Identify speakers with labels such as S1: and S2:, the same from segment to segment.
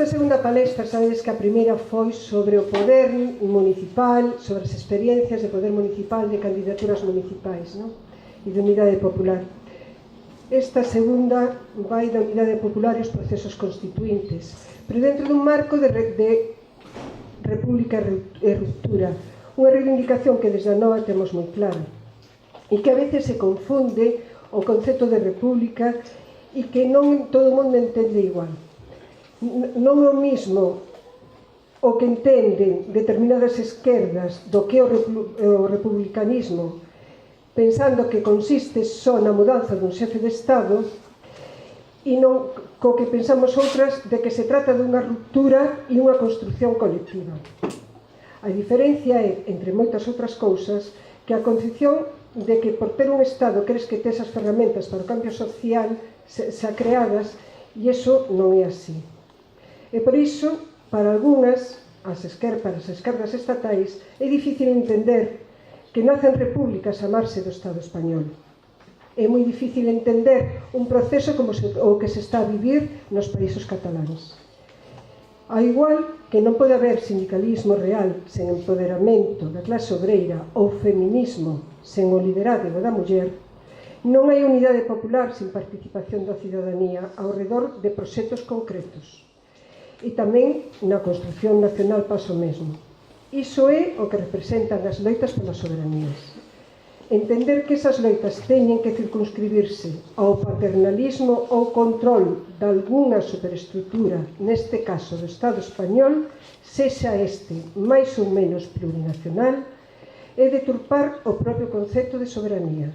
S1: Esta segunda palestra, sabedes que a primeira foi sobre o poder municipal, sobre as experiencias de poder municipal, de candidaturas municipais, non? E de unidade popular. Esta segunda vai da unidade popular e os procesos constituintes, pero dentro dun marco de república e ruptura, unha reivindicación que desde a Nova temos moi clara e que a veces se confunde o concepto de república e que non todo o mundo entende igual. Non é o mismo o que entenden determinadas esquerdas do que é o republicanismo, pensando que consiste só na mudanza dun xefe de Estado, e non co que pensamos outras de que se trata dunha ruptura e unha construcción colectiva. A diferencia é, entre moitas outras cousas, que a concepción de que por ter un Estado crees que tes as ferramentas para o cambio social xa creadas, e iso non é así. E por iso, para algunhas, para as esquerdas estatais, é difícil entender que nacen repúblicas a marxe do Estado español. É moi difícil entender un proceso como o que se está a vivir nos países cataláns. Ao igual que non pode haber sindicalismo real sen empoderamento da clase obreira ou feminismo sen o liderazgo da muller, non hai unidade popular sen participación da cidadanía ao redor de proxectos concretos. E tamén na construción nacional pasa o mesmo. Iso é o que representan as loitas polas soberanías. Entender que esas loitas teñen que circunscribirse ao paternalismo ou control de alguna superestrutura, neste caso do Estado español, sexa este máis ou menos plurinacional, é deturpar o propio concepto de soberanía.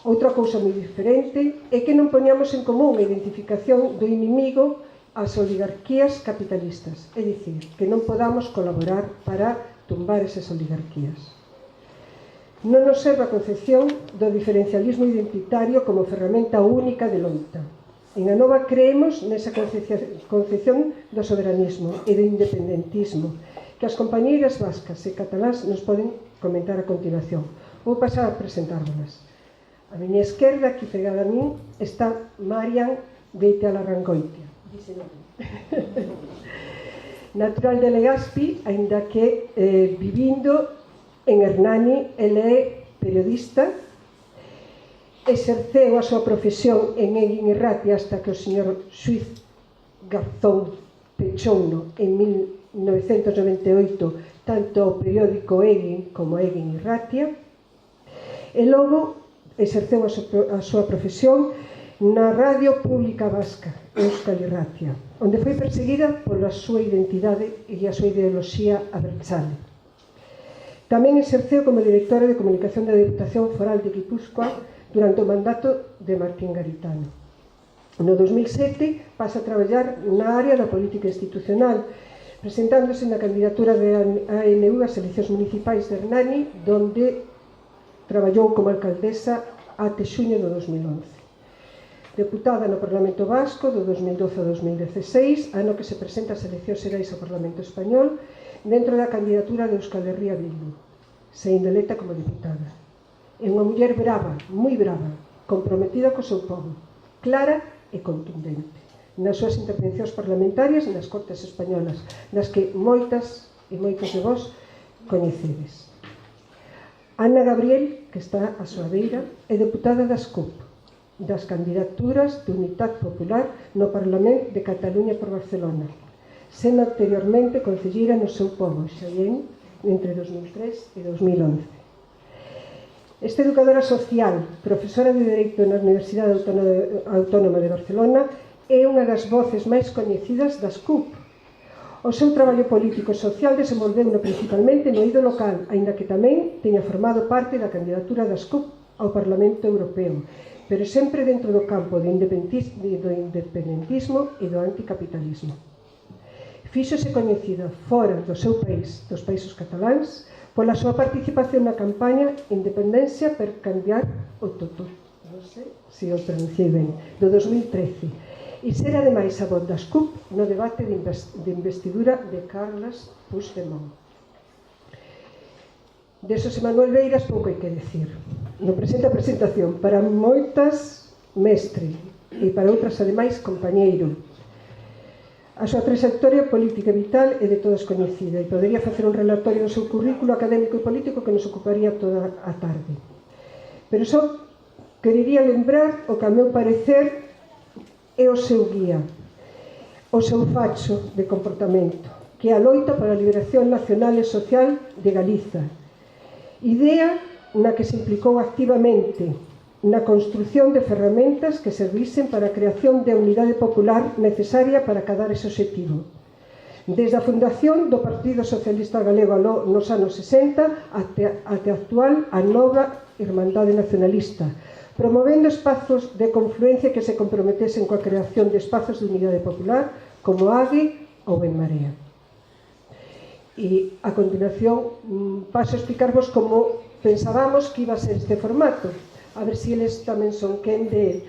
S1: Outra cousa moi diferente é que non poñamos en común a identificación do inimigo as oligarquías capitalistas, é dicir, que non podamos colaborar para tumbar esas oligarquías. Non nos serve a concepción do diferencialismo identitario como ferramenta única de loita. En Anova creemos nesa concepción do soberanismo e do independentismo que as compañeiras vascas e catalás nos poden comentar a continuación. Vou pasar a presentárvolas. A miña esquerda, aquí pegada a min, está Marian Beitialarrangoitia. Natural de Legazpi, aínda que vivindo en Hernani, ele é periodista, exerceu a súa profesión en Eguin Irratia hasta que o señor Xuiz Garzón pechouno en 1998 tanto o periódico Eguin como Eguin Irratia, e logo exerceu a súa profesión na Radio Pública Vasca, Euskal Irratia, onde foi perseguida pola súa identidade e a súa ideoloxía abertzale. Tamén exerceu como directora de comunicación da Deputación Foral de Guipúzcoa durante o mandato de Martín Garitano. No 2007 pasa a traballar na área da política institucional, presentándose na candidatura de ANU ás eleccións municipais de Hernani, donde traballou como alcaldesa até xuño do 2011. Deputada no Parlamento Vasco do 2012 a 2016, ano que se presenta as eleccións xerais ao Parlamento Español dentro da candidatura de Euskal Herria Bildu, sendo electa como deputada. É unha muller brava, moi brava, comprometida co seu povo, clara e contundente nas súas intervencións parlamentarias nas Cortes Españolas, das que moitas e moitos de vós coñecedes. Ana Gabriel, que está á súa beira, é deputada das CUP, das candidaturas de Unitat Popular no Parlamento de Cataluña por Barcelona, sendo anteriormente concelleira no seu pobo, Xallén, entre 2003 e 2011. Esta educadora social, profesora de Dereito na Universidade Autónoma de Barcelona, é unha das voces máis coñecidas das CUP. O seu traballo político e social desenvolveuno principalmente no eido local, aínda que tamén teña formado parte da candidatura das CUP ao Parlamento Europeo, pero sempre dentro do campo do independentismo e do anticapitalismo. Fíxose coñecida fora do seu país, dos países cataláns, pola súa participación na campaña Independencia per cambiar o Totó, non sei se o pronunciei ben, do 2013, e ser ademais a voz das CUP no debate de investidura de Carles Puigdemont. De Xosé Manuel Beiras pouco hai que decir. No presente a presentación, para moitas mestre e para outras ademais compañeiro. A súa trayectoria política vital é de todas coñecida e podería facer un relatorio do seu currículo académico e político que nos ocuparía toda a tarde. Pero só querería lembrar o que, a meu parecer, é o seu guía, o seu facho de comportamento, que é a loita para a liberación nacional e social de Galiza, idea na que se implicou activamente na construción de ferramentas que servisen para a creación de unidade popular necesaria para acadar ese obxectivo. Desde a fundación do Partido Socialista Galego nos anos 60 até a actual a nova Irmandade Nacionalista, promovendo espazos de confluencia que se comprometesen coa creación de espazos de unidade popular como AGE ou En Marea. E a continuación paso a explicarvos como pensábamos que iba a ser este formato, a ver se eles tamén son quen de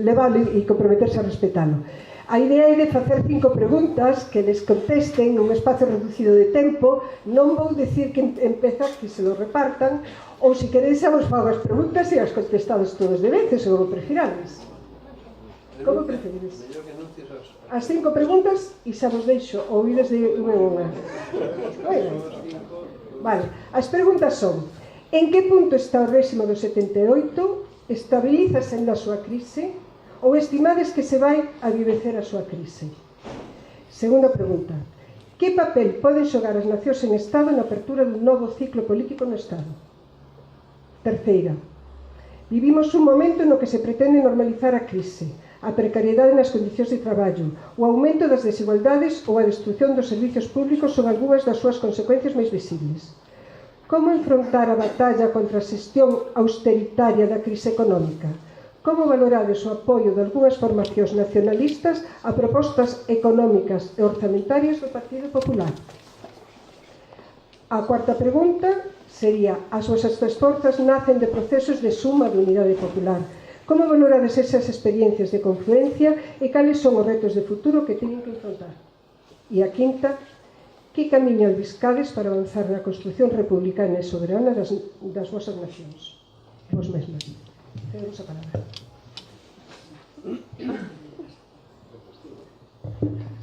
S1: leválo e comprometerse a respetalo. A idea é de facer 5 preguntas que les contesten nun espacio reducido de tempo. Non vou dicir que empeza, que se lo repartan, ou se queredes xa vos fago as preguntas e as contestados todos de veces, ou prefirades. Como preferides? As 5 preguntas e xa vos deixo oídes de unha en unha. Vale, as preguntas son: en que punto está o réximo do 78? Estabilízase na súa crise? Ou estimades que se vai a vivecer a súa crise? Segunda pregunta: que papel poden xogar as nacións en Estado na apertura dun novo ciclo político no Estado? Terceira: vivimos un momento no que se pretende normalizar a crise, a precariedade nas condicións de traballo, o aumento das desigualdades ou a destrucción dos servizos públicos son algunhas das súas consecuencias máis visibles. Como enfrontar a batalla contra a xestión austeritaria da crise económica? Como valorades o apoio de algunhas formacións nacionalistas a propostas económicas e orzamentarias do Partido Popular? A cuarta pregunta sería: as vosas forzas nacen de procesos de suma de unidade popular. Como valorades esas experiencias de confluencia e cales son os retos de futuro que teñen que enfrontar? E a quinta: que camiño albiscades para avanzar na construción republicana e soberana das vosas nacións? Vos mesmas. Tenemos a palabra.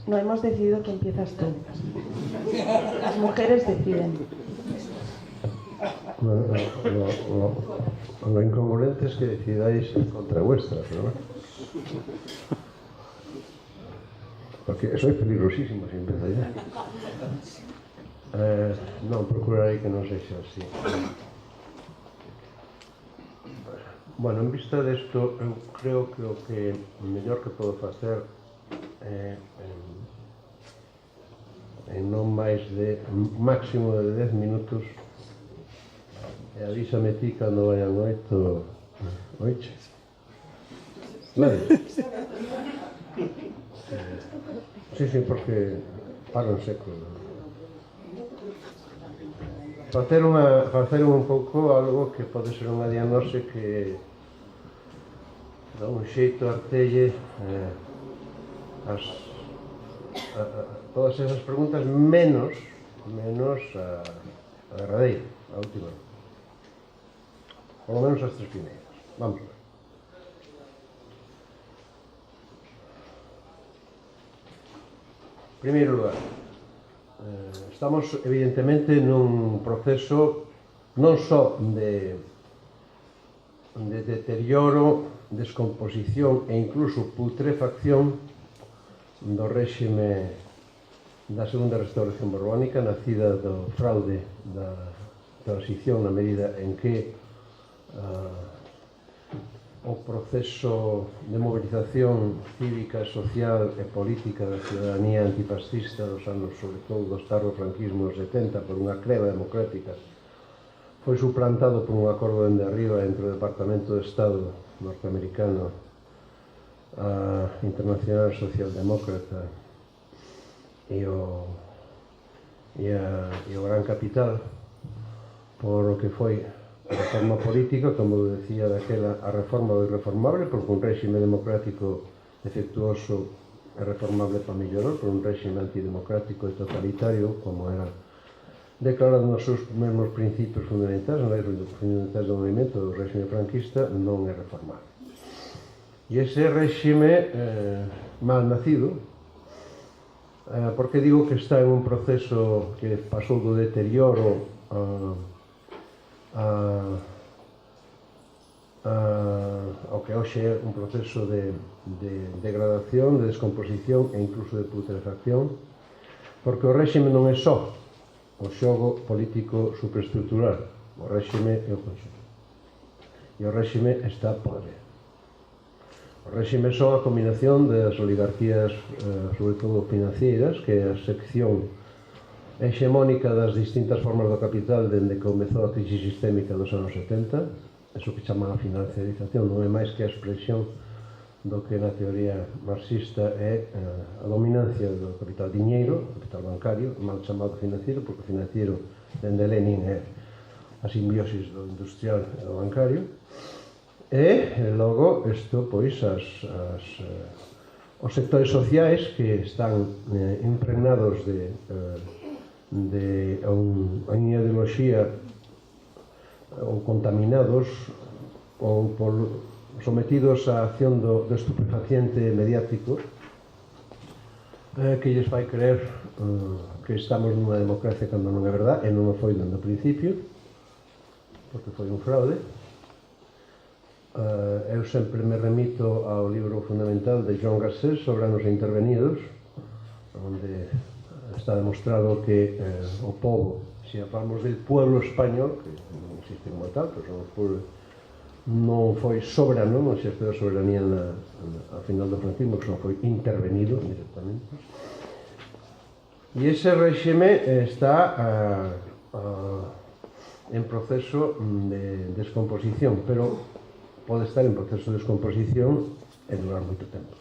S2: No hemos decidido que empiezas tú. Las mujeres deciden.
S3: Lo incongruente es que decidáis en contra vuestra, pero bueno. Porque sois peligrosísimo si empezáis. Non, procurarei que non sexa así. Bueno, en vista desto, eu creo que o que mellor que podo facer en non máis de máximo de 10 minutos e avísame ti cando vayan 8, oiche? Vale. Sí, porque paro en seco. Facer un pouco algo que pode ser unha diagnose que dá un xeito artelle todas esas preguntas menos a derradeira, a última. Por lo menos as 3 primeiras. Vamos a ver. En primeiro lugar, estamos evidentemente nun proceso non só de deterioro, descomposición e incluso putrefacción do réxime da segunda restauración borbónica, nacida do fraude da transición na medida en que o proceso de movilización cívica, social e política da ciudadanía antifascista dos anos, sobre todo dos tardos franquismos 70, por unha creba democrática, foi suplantado por un acordo dende arriba entre o Departamento de Estado norteamericano, a Internacional Socialdemócrata e o Gran Capital, por o que foi a reforma política, como decía daquela, a reforma do irreformable, porque un réxime democrático defectuoso é reformable para mellorar, por un réxime antidemocrático e totalitario, como era declarado nos seus mesmos principios fundamentais, nas leis fundamentais do movimento do réxime franquista, non é reformable. E ese réxime mal nacido, porque digo que está en un proceso que pasou do deterioro ao que hoxe é un proceso de degradación, de descomposición e incluso de putrefacción, porque o réxime non é só o xogo político superestructural, o réxime é o conxunto. E o réxime está podre. O réxime son a combinación das oligarquías, sobre todo financeiras, que é a sección hexemónica das distintas formas do capital dende que comezou a crise sistémica dos anos 70. Eso que chaman a financiarización non é máis que a expresión do que na teoría marxista é a dominancia do capital diñeiro, o capital bancario, mal chamado financiero, porque o financiero dende Lenin é a simbiosis do industrial e do bancario. E logo isto, pois, os sectores sociais que están impregnados de unha ideoloxía ou contaminados ou sometidos á acción do estupefaciente mediático que lles fai creer que estamos nunha democracia cando non é verdad, e non o foi dende o principio, porque foi un fraude. Eu sempre me remito ao libro fundamental de Joan Garcés sobre anos intervenidos, onde está demostrado que o povo, se falamos del pueblo español, que non existe como tal, pero o pueblo non foi soberano, non existe a soberanía ao final do franquismo, que non foi intervenido directamente. E ese réxime está en proceso de descomposición, pero pode estar en proceso de descomposición e durar moito tempo.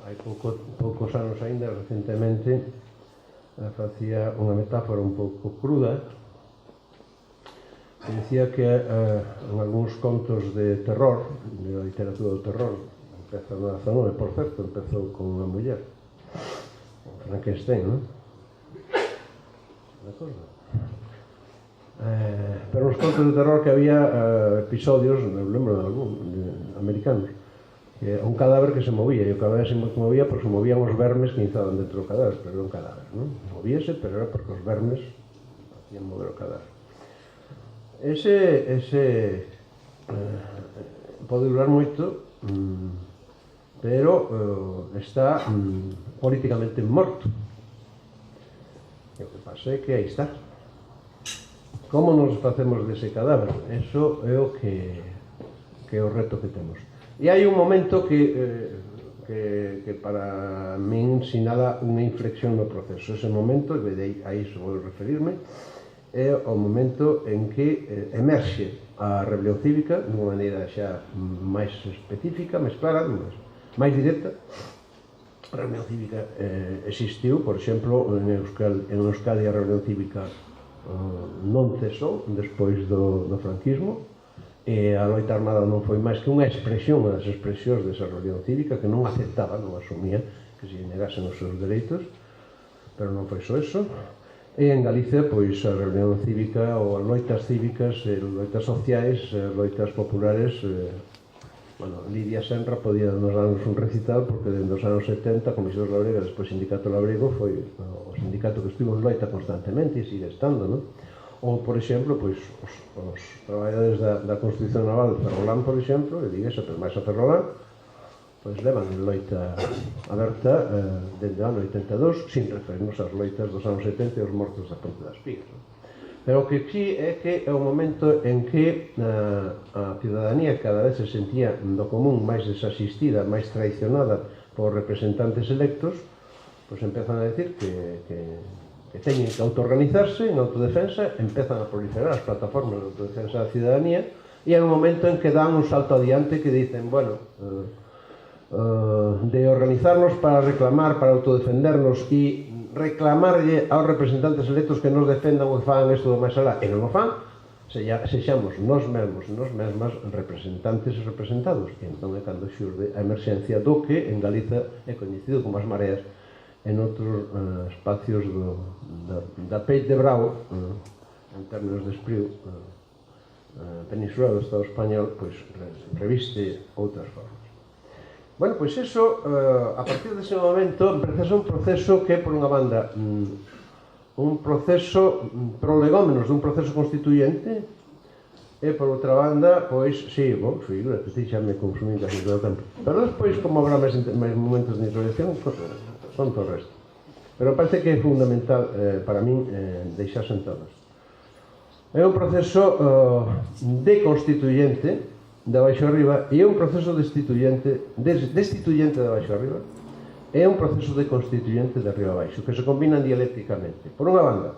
S3: Hai poucos anos ainda, recentemente, facía unha metáfora un pouco cruda, que dicía que en algúns contos de terror, de literatura do terror, empeza no 19, por certo, empezou con unha muller, Frankenstein, non? De acordo? Pero nos contos de terror que había episodios, non lembro de algún, americanos, que un cadáver que se movía, e o cadáver se movía porque se movían os vermes que estaban dentro do cadáver, pero era un cadáver, non? Movíase, pero era porque os vermes hacían mover o cadáver. Ese pode durar moito, pero está políticamente morto. E o que pasa é que aí está. Como nos facemos dese cadáver? Eso é o que é o reto que temos. E hai un momento que para min sinala unha inflexión no proceso. Ese momento, e a iso vou referirme, é o momento en que emerxe a rebelión cívica dunha maneira xa máis específica, máis clara, máis directa. A rebelión cívica existiu, por exemplo, en Euskadi a rebelión cívica non cesou despois do franquismo, e a loita armada non foi máis que unha expresión das expresións desa rebelión cívica que non aceptaba, non asumía que se negasen os seus dereitos, pero non foi só eso. E en Galicia, pois, a rebelión cívica ou as loitas cívicas, loitas sociais, loitas populares, Lidia Senra podía nos darnos un recital, porque dende os anos 70, Comisión Labrega, despois Sindicato Labrego, foi o sindicato que estivo en loita constantemente e sigue estando, non? Ou, por exemplo, pois, os traballadores da Construcción Naval de Ferrolán, por exemplo, e Viguesa, pero máis a Ferrolán, pois levan en loita aberta dende o ano 82, sin referirnos ás loitas dos anos 70 e os mortos da Ponte das Pigas. Pero o que sí é que é o momento en que a ciudadanía cada vez se sentía do común máis desasistida, máis traicionada por representantes electos, pois empezan a decir que teñen que autoorganizarse en autodefensa, empezan a proliferar as plataformas de autodefensa da ciudadanía, e é un momento en que dan un salto adiante que dicen, bueno, de organizarnos para reclamar, para autodefendernos e reclamarlle aos representantes electos que nos defendan ou que fagan isto do máis alá, e non o fan, sexamos nós mesmas representantes e representados. E entón é cando xurde a emerxencia do que en Galiza é coñecido como as mareas, en outros espacios da Peix de Bravo, en términos de Espriu, peninsular do Estado español, pois reviste outras formas. Bueno, pois eso, a partir dese momento, empezase un proceso que, por unha banda, un proceso prolegómenos dun proceso constituyente, e, por outra banda, pois, sí, bom, figura, que ti xa me consumí casi todo o tempo. Pero despois, como habrá máis momentos de introducción, son todo o resto. Pero parece que é fundamental para min deixarse en todos. É un proceso deconstituyente de abaixo arriba e é un proceso destituyente de abaixo arriba e é un proceso deconstituyente de arriba abaixo, que se combinan dialécticamente. Por unha banda,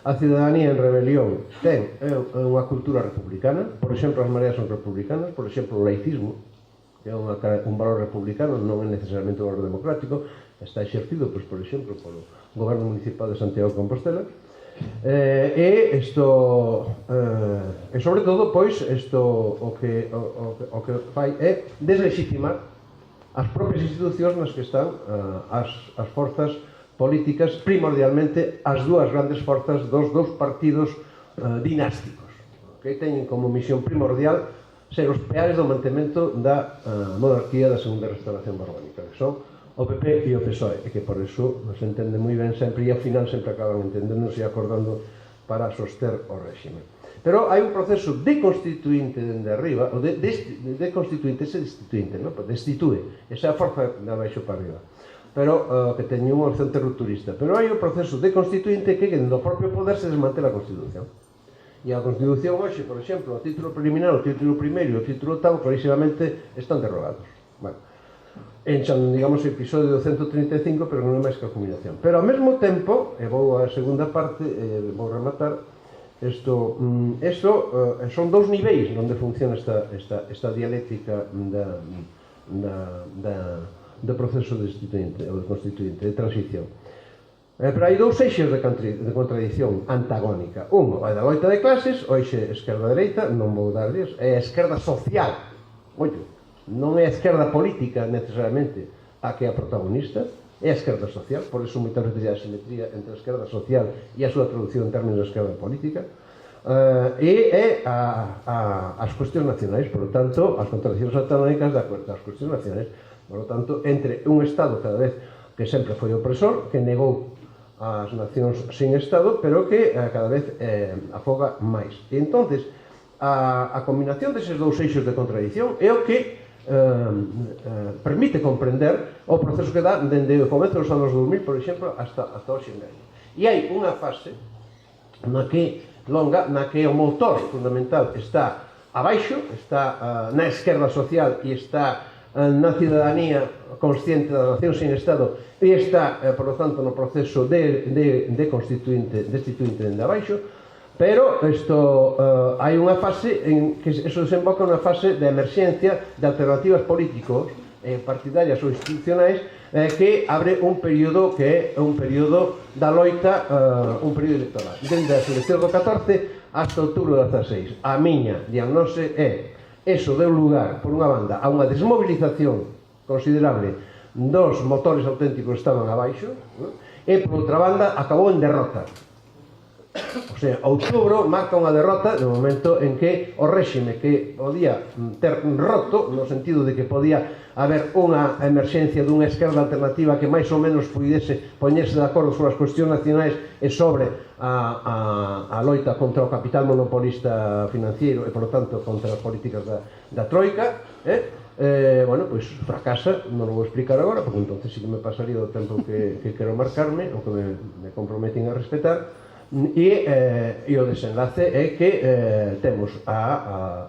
S3: a cidadanía en rebelión ten unha cultura republicana, por exemplo, as mareas son republicanas, por exemplo, o laicismo, que é un valor republicano, non é necesariamente un valor democrático, está exercido, pois, por exemplo, polo goberno municipal de Santiago de Compostela, e sobre todo, pois, o que fai é deslegitimar as propias institucións nas que están as forzas políticas, primordialmente as dúas grandes forzas dos dous partidos dinásticos, que teñen como misión primordial ser os peares do mantemento da monarquía da segunda restauración borbónica, que son o PP e o PSOE, e que por iso nos entende moi ben sempre, e ao final sempre acaban entendéndose e acordando para soster o réxime. Pero hai un proceso deconstituinte dende arriba, o deconstituinte, ese destituinte, non? Destitue, esa forza de abaixo para arriba, pero que teñe un horizonte rupturista. Pero hai un proceso deconstituinte que dentro do propio poder se desmantela a Constitución. E a Constitución hoxe, por exemplo, o título preliminar, o título primeiro e o título octavo, clarísimamente están derrogados. Bueno, enchan, digamos, o episodio do 135, pero non é máis que a combinación. Pero ao mesmo tempo, e vou á segunda parte, vou rematar, son dous niveis onde funciona esta dialéctica do proceso destituinte, ou constituinte, de transición. Pero hai dous eixos de contradición antagónica. Un é da loita de clases, o eixe esquerda-dereita, non vou darles, é a esquerda social. Oito, non é a esquerda política necesariamente a que é a protagonista, é a esquerda social, por iso moitas veces hai a simetría entre a esquerda social e a súa traducción en términos de esquerda política, e é as cuestións nacionais, por lo tanto, as contradicións antagónicas das cuestións nacionais, por lo tanto, entre un Estado cada vez que sempre foi opresor, que negou as nacións sin Estado, pero que cada vez afoga máis. E entonces, a combinación deses dous eixos de contradición é o que permite comprender o proceso que dá dende o comezo dos anos 2000, por exemplo, hasta hoxe en día. E hai unha fase na que o motor fundamental está abaixo, está na esquerda social e está na cidadanía consciente da nación sin Estado e está, por lo tanto, no proceso de destituinte dende abaixo, pero hai unha fase en que eso desemboca unha fase de emerxencia de alternativas políticos partidarias ou institucionais que abre un período que é un período da loita, un período electoral dende as eleccións do 14 hasta outubro do 16. A miña diagnose é: eso deu lugar, por unha banda, a unha desmovilización considerable dos motores auténticos que estaban abaixo, e, por outra banda, acabou en derrota. O sea, outubro marca unha derrota no momento en que o réxime que podía ter roto, no sentido de que podía haber unha emerxencia dunha esquerda alternativa que máis ou menos pudese poñerse de acordo sobre as cuestións nacionais e sobre a loita contra o capital monopolista financiero e, por lo tanto, contra as políticas da troika, bueno, pois fracasa, non o vou explicar agora, porque entonces sí que me pasaría o tempo que quero marcarme, ou que me comprometen a respetar. E o desenlace é que temos a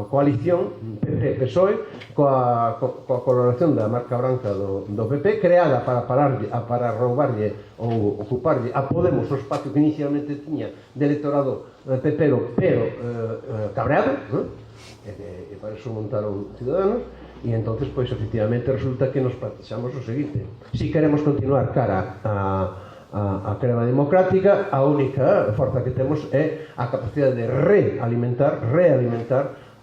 S3: coalición PP-PSOE coa coloración da marca branca do PP, creada para roubarlle ou ocuparlle a Podemos o espacio que inicialmente tiña de electorado pepero, pero cabreado, e para eso montaron Ciudadanos. E entonces, pois, efectivamente, resulta que nos planteamos o seguinte: si queremos continuar cara a crema democrática, a única forza que temos é a capacidade de realimentar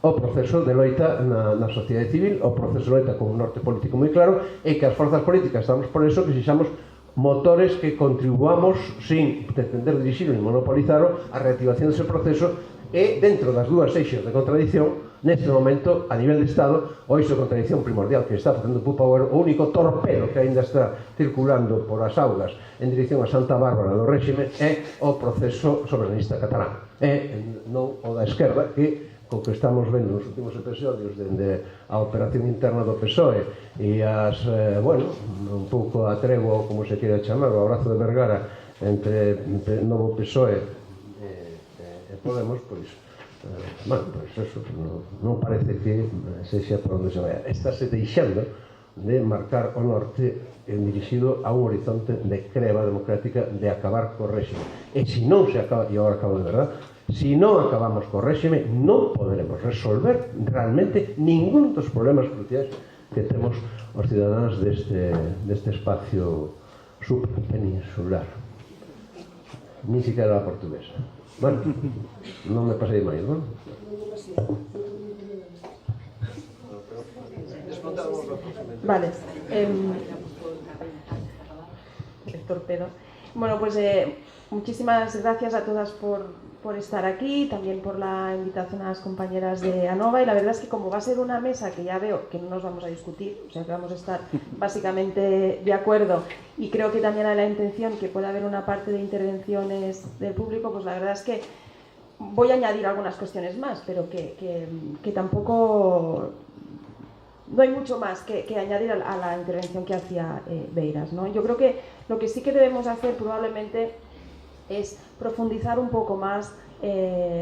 S3: o proceso de loita na sociedade civil, o proceso de loita con un norte político moi claro, e que as forzas políticas estamos por eso que sexamos motores que contribuamos sin pretender dirixirlo ni monopolizarlo a reactivación dese proceso E dentro das dúas eixos de contradición, neste momento, a nivel de Estado, o eixo de contradición primordial que está facendo Púa Power, o único torpedo que aínda está circulando por as augas en dirección a Santa Bárbara do réxime é o proceso soberanista catalán. É non o da esquerda que co que estamos vendo nos últimos episodios dende a operación interna do PSOE e as, bueno, un pouco a tregua, como se queira chamar, o abrazo de Vergara entre novo PSOE e Podemos, pois, bueno, pois eso, non parece que sexa por onde se vai. Estáse deixando de marcar o norte dirixido a un horizonte de creba democrática de acabar co réxime. E se non se acaba, e agora acabo de verdad, se non acabamos co réxime, non poderemos resolver realmente ningún dos problemas cruciais que temos os cidadáns deste espacio subpeninsular. Ni siquiera a portuguesa. Bueno, non me pasei máis, non?
S2: Vale. El torpedo. Bueno, pues muchísimas gracias a todas por estar aquí, también por la invitación a las compañeras de ANOVA, y la verdad es que como va a ser una mesa que ya veo que no nos vamos a discutir, o sea que vamos a estar básicamente de acuerdo, y creo que también hay la intención que pueda haber una parte de intervenciones del público, pues la verdad es que voy a añadir algunas cuestiones más, pero que tampoco... No hay mucho más que añadir a la intervención que hacía Beiras, ¿no? Yo creo que lo que sí que debemos hacer probablemente es profundizar un poco más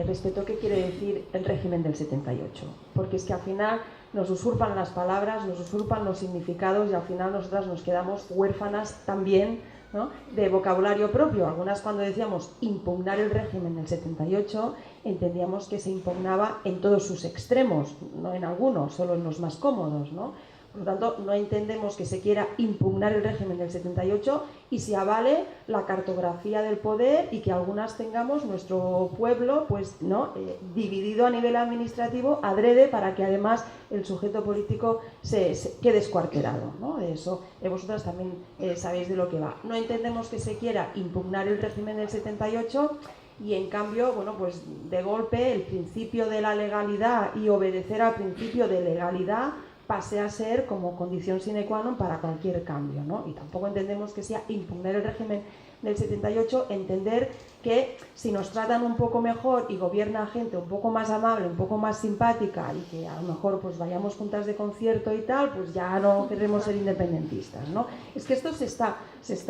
S2: respecto a qué quiere decir el régimen del 78, porque es que al final nos usurpan las palabras, nos usurpan los significados y al final nosotras nos quedamos huérfanas también, ¿no?, de vocabulario propio. Algunas, cuando decíamos impugnar el régimen del 78, entendíamos que se impugnaba en todos sus extremos, no en algunos, solo en los más cómodos, ¿no? Por lo tanto, no entendemos que se quiera impugnar el régimen del 78 y se avale la cartografía del poder y que algunas tengamos nuestro pueblo, pues, ¿no?, dividido a nivel administrativo adrede para que además el sujeto político se quede escuarterado, ¿no? De eso vosotras también sabéis de lo que va. No entendemos que se quiera impugnar el régimen del 78 y en cambio, bueno, pues de golpe el principio de la legalidad y obedecer al principio de legalidad pase a ser como condición sine qua non para cualquier cambio, ¿no? Y tampoco entendemos que sea impugnar el régimen del 78, entender que si nos tratan un poco mejor y gobierna gente un poco más amable, un poco más simpática y que a lo mejor pues vayamos juntas de concierto y tal, pues ya no queremos ser independentistas, ¿no? Es que esto se está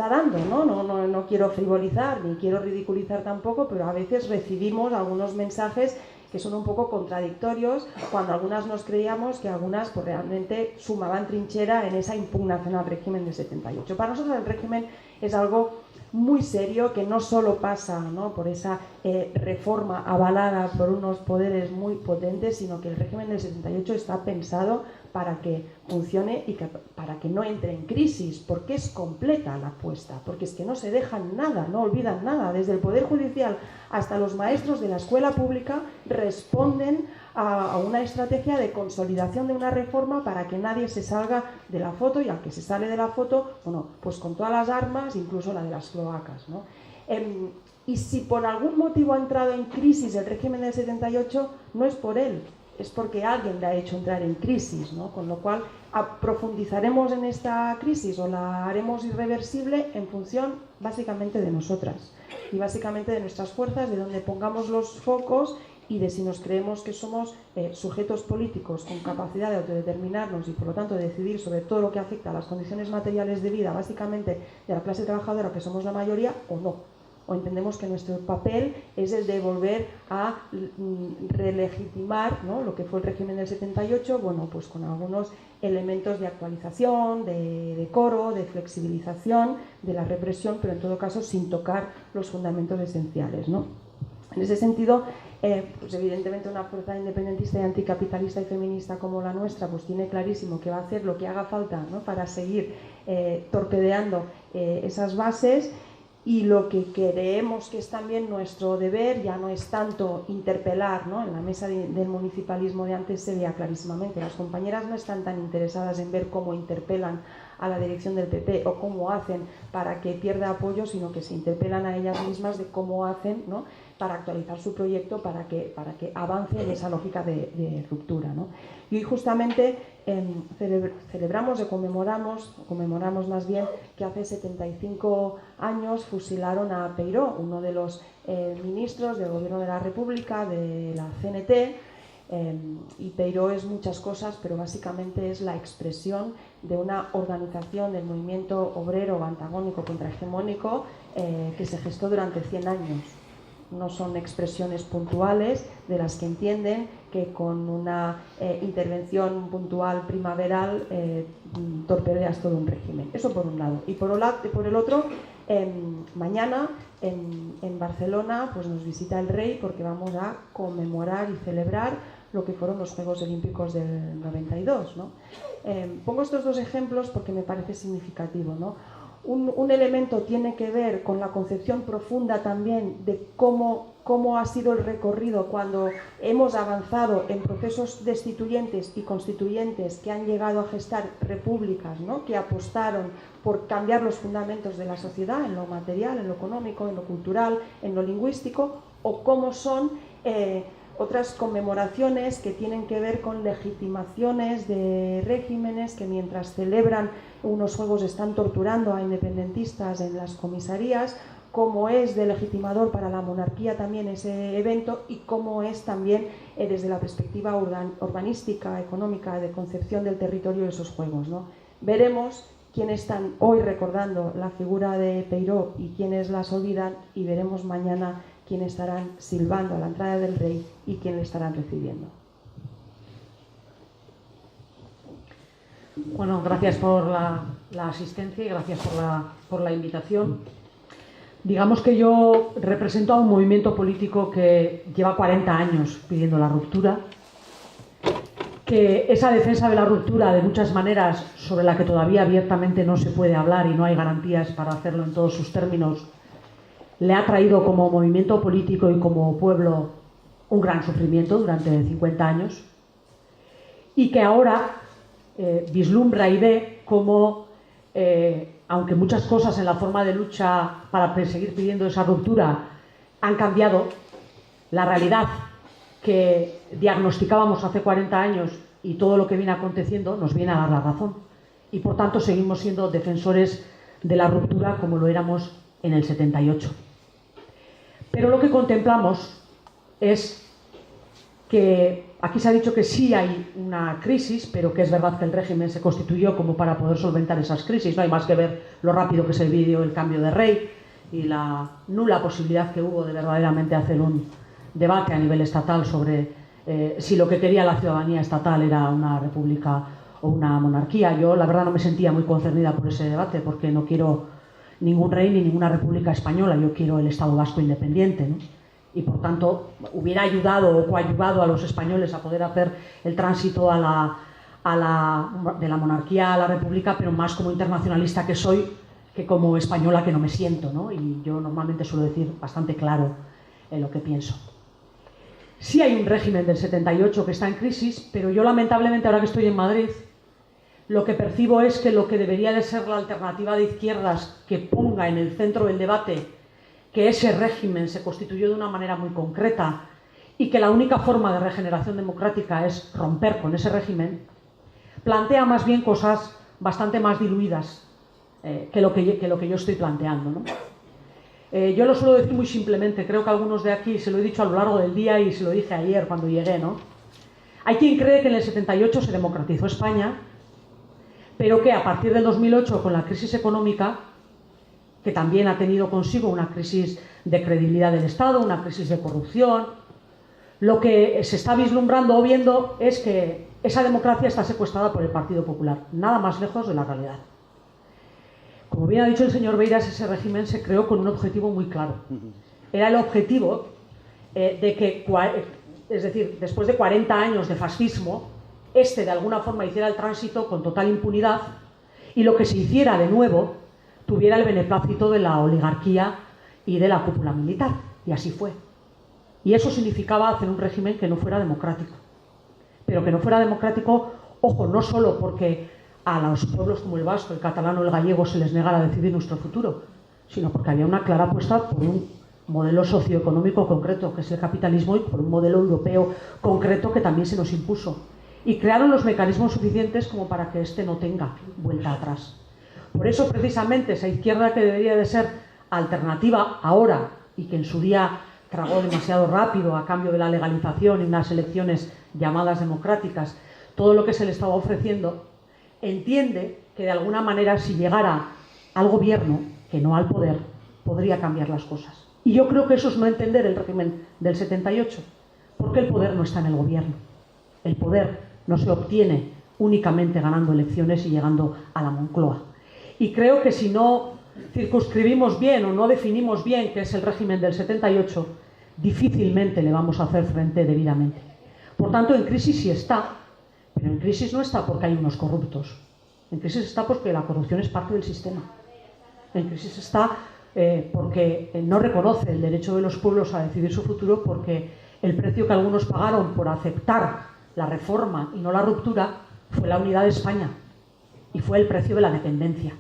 S2: dando, ¿no? No quiero frivolizar ni quiero ridiculizar tampoco, pero a veces recibimos algunos mensajes que son un poco contradictorios, cuando algunas nos creíamos que algunas pues realmente sumaban trinchera en esa impugnación al régimen del 78. Para nosotros el régimen es algo muy serio que no solo pasa, ¿no?, por esa reforma avalada por unos poderes muy potentes, sino que el régimen del 78 está pensado para que funcione y para que no entre en crisis, porque es completa la apuesta, porque es que no se dejan nada, no olvidan nada, desde el Poder Judicial hasta los maestros de la escuela pública responden a una estrategia de consolidación de una reforma para que nadie se salga de la foto, y al que se sale de la foto, bueno, pues con todas las armas, incluso la de las cloacas, ¿no? Y si por algún motivo ha entrado en crisis el régimen del 78, no es por él, es porque alguien le ha hecho entrar en crisis, ¿no? Con lo cual profundizaremos en esta crisis o la haremos irreversible en función básicamente de nosotras y básicamente de nuestras fuerzas, de donde pongamos los focos y de si nos creemos que somos sujetos políticos con capacidad de autodeterminarnos y por lo tanto de decidir sobre todo lo que afecta a las condiciones materiales de vida básicamente de la clase trabajadora, que somos la mayoría, o no. O entendemos que nuestro papel es el de volver a relegitimar, ¿no?, lo que fue el régimen del 78, bueno, pues con algunos elementos de actualización, de decoro, de flexibilización de la represión, pero en todo caso sin tocar los fundamentos esenciales, ¿no? En ese sentido, pues evidentemente una fuerza independentista y anticapitalista y feminista como la nuestra pues tiene clarísimo que va a hacer lo que haga falta, ¿no?, para seguir torpedeando esas bases. Y lo que creemos que es también nuestro deber ya no es tanto interpelar, ¿no? En la mesa del municipalismo de antes se veía clarísimamente, las compañeras no están tan interesadas en ver cómo interpelan a la dirección del PP o cómo hacen para que pierda apoyo, sino que se interpelan a ellas mismas de cómo hacen, ¿no?, para actualizar su proyecto, para que avance en esa lógica de ruptura, ¿no? Y hoy justamente celebramos o conmemoramos más bien que hace 75 años fusilaron a Peiró, uno de los ministros del Gobierno de la República, de la CNT, y Peiró es muchas cosas, pero básicamente es la expresión de una organización del movimiento obrero antagónico contrahegemónico que se gestó durante 100 años. No son expresiones puntuales de las que entienden que con una intervención puntual primaveral torpedeas todo un régimen. Eso por un lado. Y por el otro, mañana en Barcelona pues nos visita el rey, porque vamos a conmemorar y celebrar lo que fueron los Juegos Olímpicos del 92, ¿no? Pongo estos dos ejemplos porque me parece significativo, ¿no? Un elemento tiene que ver con la concepción profunda también de cómo ha sido el recorrido cuando hemos avanzado en procesos destituyentes y constituyentes que han llegado a gestar repúblicas, ¿no?, que apostaron por cambiar los fundamentos de la sociedad en lo material, en lo económico, en lo cultural, en lo lingüístico, o cómo son otras conmemoraciones que tienen que ver con legitimaciones de regímenes que mientras celebran unos juegos están torturando a independentistas en las comisarías, cómo es de legitimador para la monarquía también ese evento y cómo es también desde la perspectiva urbanística, económica, de concepción del territorio esos juegos, ¿no? Veremos quiénes están hoy recordando la figura de Peiró y quiénes las olvidan, y veremos mañana quiénes estarán silbando a la entrada del rey y quién le estarán recibiendo.
S4: Bueno, gracias por la asistencia y gracias por la invitación. Digamos que yo represento a un movimiento político que lleva 40 años pidiendo la ruptura, que esa defensa de la ruptura de muchas maneras sobre la que todavía abiertamente no se puede hablar y no hay garantías para hacerlo en todos sus términos, le ha traído como movimiento político y como pueblo un gran sufrimiento durante 50 años, y que ahora vislumbra y ve cómo, aunque muchas cosas en la forma de lucha para seguir pidiendo esa ruptura han cambiado, la realidad que diagnosticábamos hace 40 años y todo lo que viene aconteciendo nos viene a dar la razón, y por tanto seguimos siendo defensores de la ruptura como lo éramos en el 78. Pero lo que contemplamos es que aquí se ha dicho que sí hay una crisis, pero que es verdad que el régimen se constituyó como para poder solventar esas crisis. No hay más que ver lo rápido que se vivió el cambio de rey y la nula posibilidad que hubo de verdaderamente hacer un debate a nivel estatal sobre si lo que quería la ciudadanía estatal era una república o una monarquía. Yo la verdad no me sentía muy concernida por ese debate, porque no quiero ningún rey ni ninguna república española, yo quiero el Estado vasco independiente, ¿no? Y por tanto hubiera ayudado o coadyuvado a los españoles a poder hacer el tránsito de la monarquía a la república, pero más como internacionalista que soy que como española que no me siento, ¿no? Y yo normalmente suelo decir bastante claro lo que pienso. Sí hay un régimen del 78 que está en crisis, pero yo lamentablemente ahora que estoy en Madrid lo que percibo es que lo que debería de ser la alternativa de izquierdas, que ponga en el centro del debate que ese régimen se constituyó de una manera muy concreta y que la única forma de regeneración democrática es romper con ese régimen, plantea más bien cosas bastante más diluidas que lo que yo estoy planteando, ¿no? Yo lo suelo decir muy simplemente, creo que algunos de aquí se lo he dicho a lo largo del día y se lo dije ayer cuando llegué, ¿no? Hay quien cree que en el 78 se democratizó España, pero que a partir del 2008, con la crisis económica, que también ha tenido consigo una crisis de credibilidad del Estado, una crisis de corrupción, lo que se está vislumbrando o viendo es que esa democracia está secuestrada por el Partido Popular, nada más lejos de la realidad. Como bien ha dicho el señor Beiras, ese régimen se creó con un objetivo muy claro. Era el objetivo de que, es decir, después de 40 años de fascismo, de alguna forma hiciera el tránsito con total impunidad y lo que se hiciera de nuevo tuviera el beneplácito de la oligarquía y de la cúpula militar. Y así fue. Y eso significaba hacer un régimen que no fuera democrático. Pero que no fuera democrático, ojo, no solo porque a los pueblos como el vasco, el catalán o el gallego se les negara a decidir nuestro futuro, sino porque había una clara apuesta por un modelo socioeconómico concreto, que es el capitalismo, y por un modelo europeo concreto que también se nos impuso. Y crearon los mecanismos suficientes como para que este no tenga vuelta atrás. Por eso, precisamente, esa izquierda que debería de ser alternativa ahora y que en su día tragó demasiado rápido a cambio de la legalización y unas elecciones llamadas democráticas, todo lo que se le estaba ofreciendo, entiende que de alguna manera si llegara al gobierno, que no al poder, podría cambiar las cosas. Y yo creo que eso es no entender el régimen del 78, porque el poder no está en el gobierno. El poder no se obtiene únicamente ganando elecciones y llegando a la Moncloa. Y creo que si no circunscribimos bien o no definimos bien qué es el régimen del 78, difícilmente le vamos a hacer frente debidamente. Por tanto, en crisis sí está, pero en crisis no está porque hay unos corruptos. En crisis está porque la corrupción es parte del sistema. En crisis está porque no reconoce el derecho de los pueblos a decidir su futuro, porque el precio que algunos pagaron por aceptar la reforma y no la ruptura fue la unidad de España y fue el precio de la dependencia.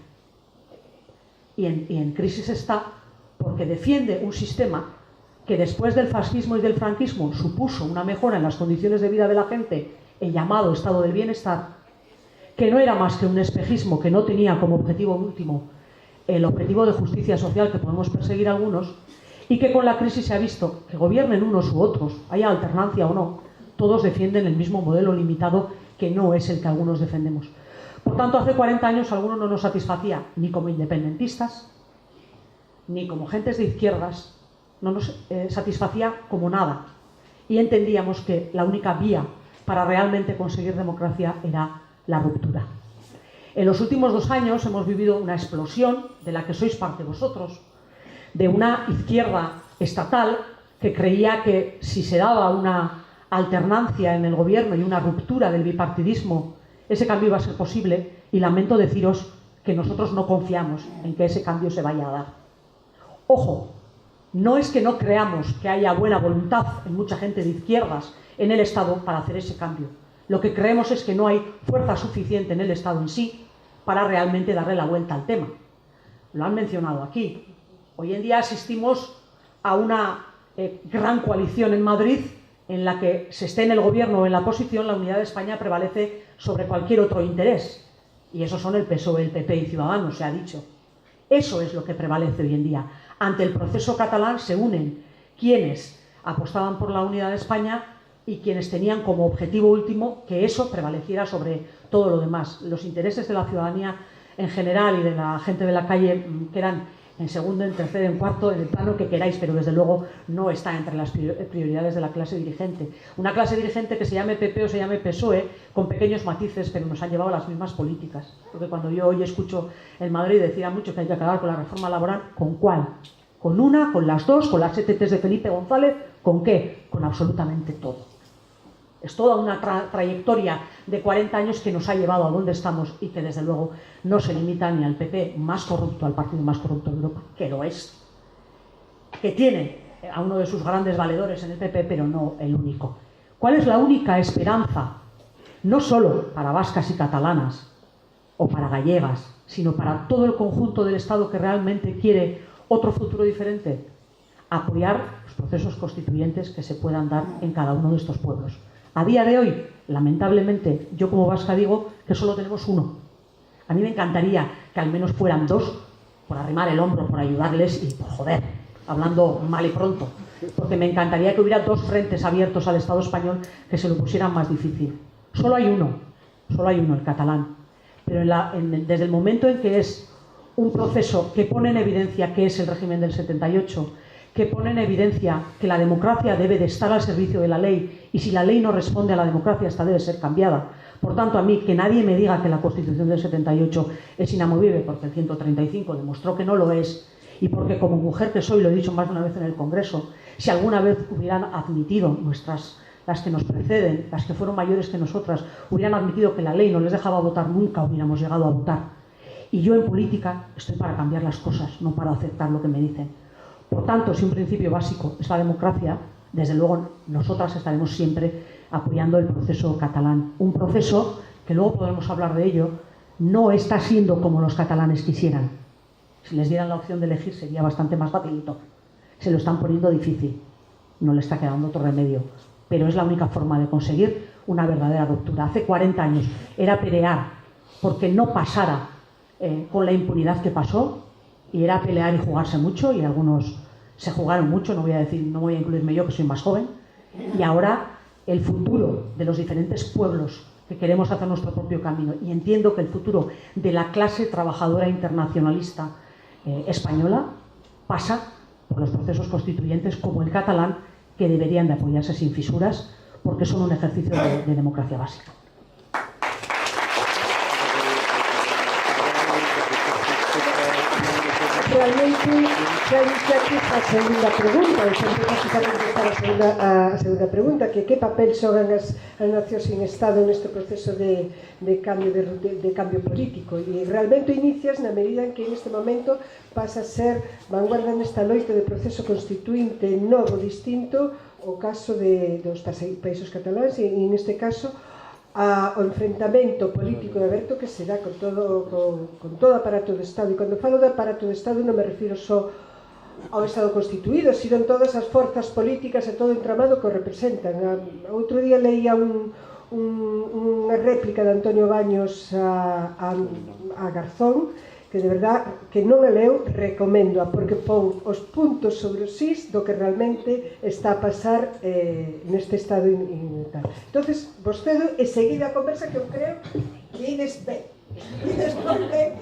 S4: Y en crisis está porque defiende un sistema que después del fascismo y del franquismo supuso una mejora en las condiciones de vida de la gente, el llamado estado del bienestar, que no era más que un espejismo, que no tenía como objetivo último el objetivo de justicia social que podemos perseguir algunos, y que con la crisis se ha visto que gobiernen unos u otros, haya alternancia o no, todos defienden el mismo modelo limitado que no es el que algunos defendemos. Por tanto, hace 40 años alguno no nos satisfacía ni como independentistas, ni como gentes de izquierdas, no nos satisfacía como nada. Y entendíamos que la única vía para realmente conseguir democracia era la ruptura. En los últimos 2 años hemos vivido una explosión, de la que sois parte vosotros, de una izquierda estatal que creía que si se daba una alternancia en el gobierno y una ruptura del bipartidismo, ese cambio iba a ser posible, y lamento deciros que nosotros no confiamos en que ese cambio se vaya a dar. Ojo, no es que no creamos que haya buena voluntad en mucha gente de izquierdas en el Estado para hacer ese cambio. Lo que creemos es que no hay fuerza suficiente en el Estado en sí para realmente darle la vuelta al tema. Lo han mencionado aquí. Hoy en día asistimos a una gran coalición en Madrid en la que se esté en el gobierno o en la oposición, la unidad de España prevalece sobre cualquier otro interés. Y esos son el PSOE, el PP y Ciudadanos, se ha dicho. Eso es lo que prevalece hoy en día. Ante el proceso catalán se unen quienes apostaban por la unidad de España y quienes tenían como objetivo último que eso prevaleciera sobre todo lo demás. Los intereses de la ciudadanía en general y de la gente de la calle quedan en segundo, en tercero, en cuarto, en el plano que queráis, pero desde luego no está entre las prioridades de la clase dirigente. Una clase dirigente que se llame PP o se llame PSOE, con pequeños matices, pero nos han llevado a las mismas políticas. Porque cuando yo hoy escucho en Madrid decir a muchos que hay que acabar con la reforma laboral, ¿con cuál? ¿Con una? ¿Con las dos? ¿Con las ETTs de Felipe González? ¿Con qué? Con absolutamente todo. Es toda una trayectoria de 40 años que nos ha llevado a donde estamos y que desde luego no se limita ni al PP más corrupto, al partido más corrupto de Europa, que lo es, que tiene a uno de sus grandes valedores en el PP, pero no el único. ¿Cuál es la única esperanza? No solo para vascas y catalanas o para gallegas, sino para todo el conjunto del Estado que realmente quiere otro futuro diferente. Apoyar los procesos constituyentes que se puedan dar en cada uno de estos pueblos. A día de hoy, lamentablemente, yo como vasca digo que solo tenemos uno. A mí me encantaría que al menos fueran 2, por arrimar el hombro, por ayudarles y por joder, hablando mal y pronto. Porque me encantaría que hubiera 2 frentes abiertos al Estado español que se lo pusieran más difícil. Solo hay uno, el catalán. Pero desde el momento en que es un proceso que pone en evidencia qué es el régimen del 78, que pone en evidencia que la democracia debe de estar al servicio de la ley y si la ley no responde a la democracia, esta debe ser cambiada. Por tanto, a mí, que nadie me diga que la Constitución del 78 es inamovible, porque el 135 demostró que no lo es, y porque como mujer que soy, lo he dicho más de una vez en el Congreso, si alguna vez hubieran admitido las que nos preceden, las que fueron mayores que nosotras, hubieran admitido que la ley no les dejaba votar, nunca hubiéramos llegado a votar. Y yo en política estoy para cambiar las cosas, no para aceptar lo que me dicen. Por tanto, si un principio básico es la democracia, desde luego nosotras estaremos siempre apoyando el proceso catalán. Un proceso que luego podremos hablar de ello, no está siendo como los catalanes quisieran. Si les dieran la opción de elegir sería bastante más facilito. Se lo están poniendo difícil, no le está quedando otro remedio, pero es la única forma de conseguir una verdadera ruptura. Hace 40 años era pelear porque no pasara con la impunidad que pasó, y era pelear y jugarse mucho, y algunos se jugaron mucho, no voy a incluirme yo que soy más joven, y ahora el futuro de los diferentes pueblos que queremos hacer nuestro propio camino, y entiendo que el futuro de la clase trabajadora internacionalista española pasa por los procesos constituyentes como el catalán, que deberían de apoyarse sin fisuras porque son un ejercicio de democracia básica.
S1: Realmente xa inicié aquí a segunda pregunta, e sempre quisiera contestar a segunda pregunta, que papel xogan as nacións sin Estado neste proceso de cambio político, e realmente inicias na medida en que en este momento pasa a ser vanguarda nesta loita de proceso constituinte novo, distinto, o caso dos países cataláns, e en este caso o enfrentamento político e aberto que se dá con todo o aparato do Estado. E cando falo do aparato do Estado non me refiro só ao Estado constituído, sino en todas as forzas políticas e todo o entramado que o representan. Outro día leía unha réplica de Antonio Baños a Garzón, que de verdad que non a leu, recoméndoa, porque pon os puntos sobre os is do que realmente está a pasar neste estado tal. Entonces, vostede, e seguida a conversa que eu creo que ides ben. Ides ben.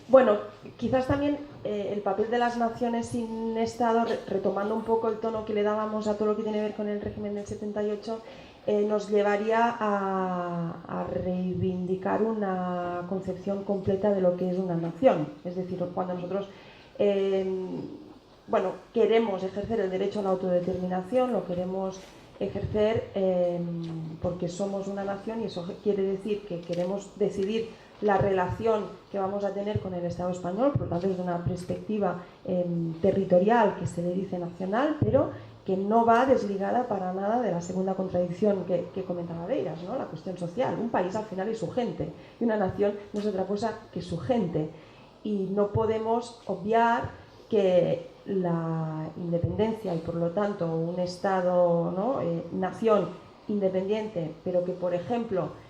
S2: Bueno, quizás también el papel de las naciones sin Estado, retomando un poco el tono que le dábamos a todo lo que tiene que ver con el régimen del 78, nos llevaría a reivindicar una concepción completa de lo que es una nación. Es decir, cuando nosotros queremos ejercer el derecho a la autodeterminación, lo queremos ejercer porque somos una nación, y eso quiere decir que queremos decidir la relación que vamos a tener con el Estado español, por lo tanto desde una perspectiva territorial que se le dice nacional, pero que no va desligada para nada de la segunda contradicción que comentaba Beiras, ¿no? La cuestión social. Un país al final es su gente, y una nación no es otra cosa que su gente, y no podemos obviar que la independencia y por lo tanto un Estado, ¿no? Nación independiente, pero que por ejemplo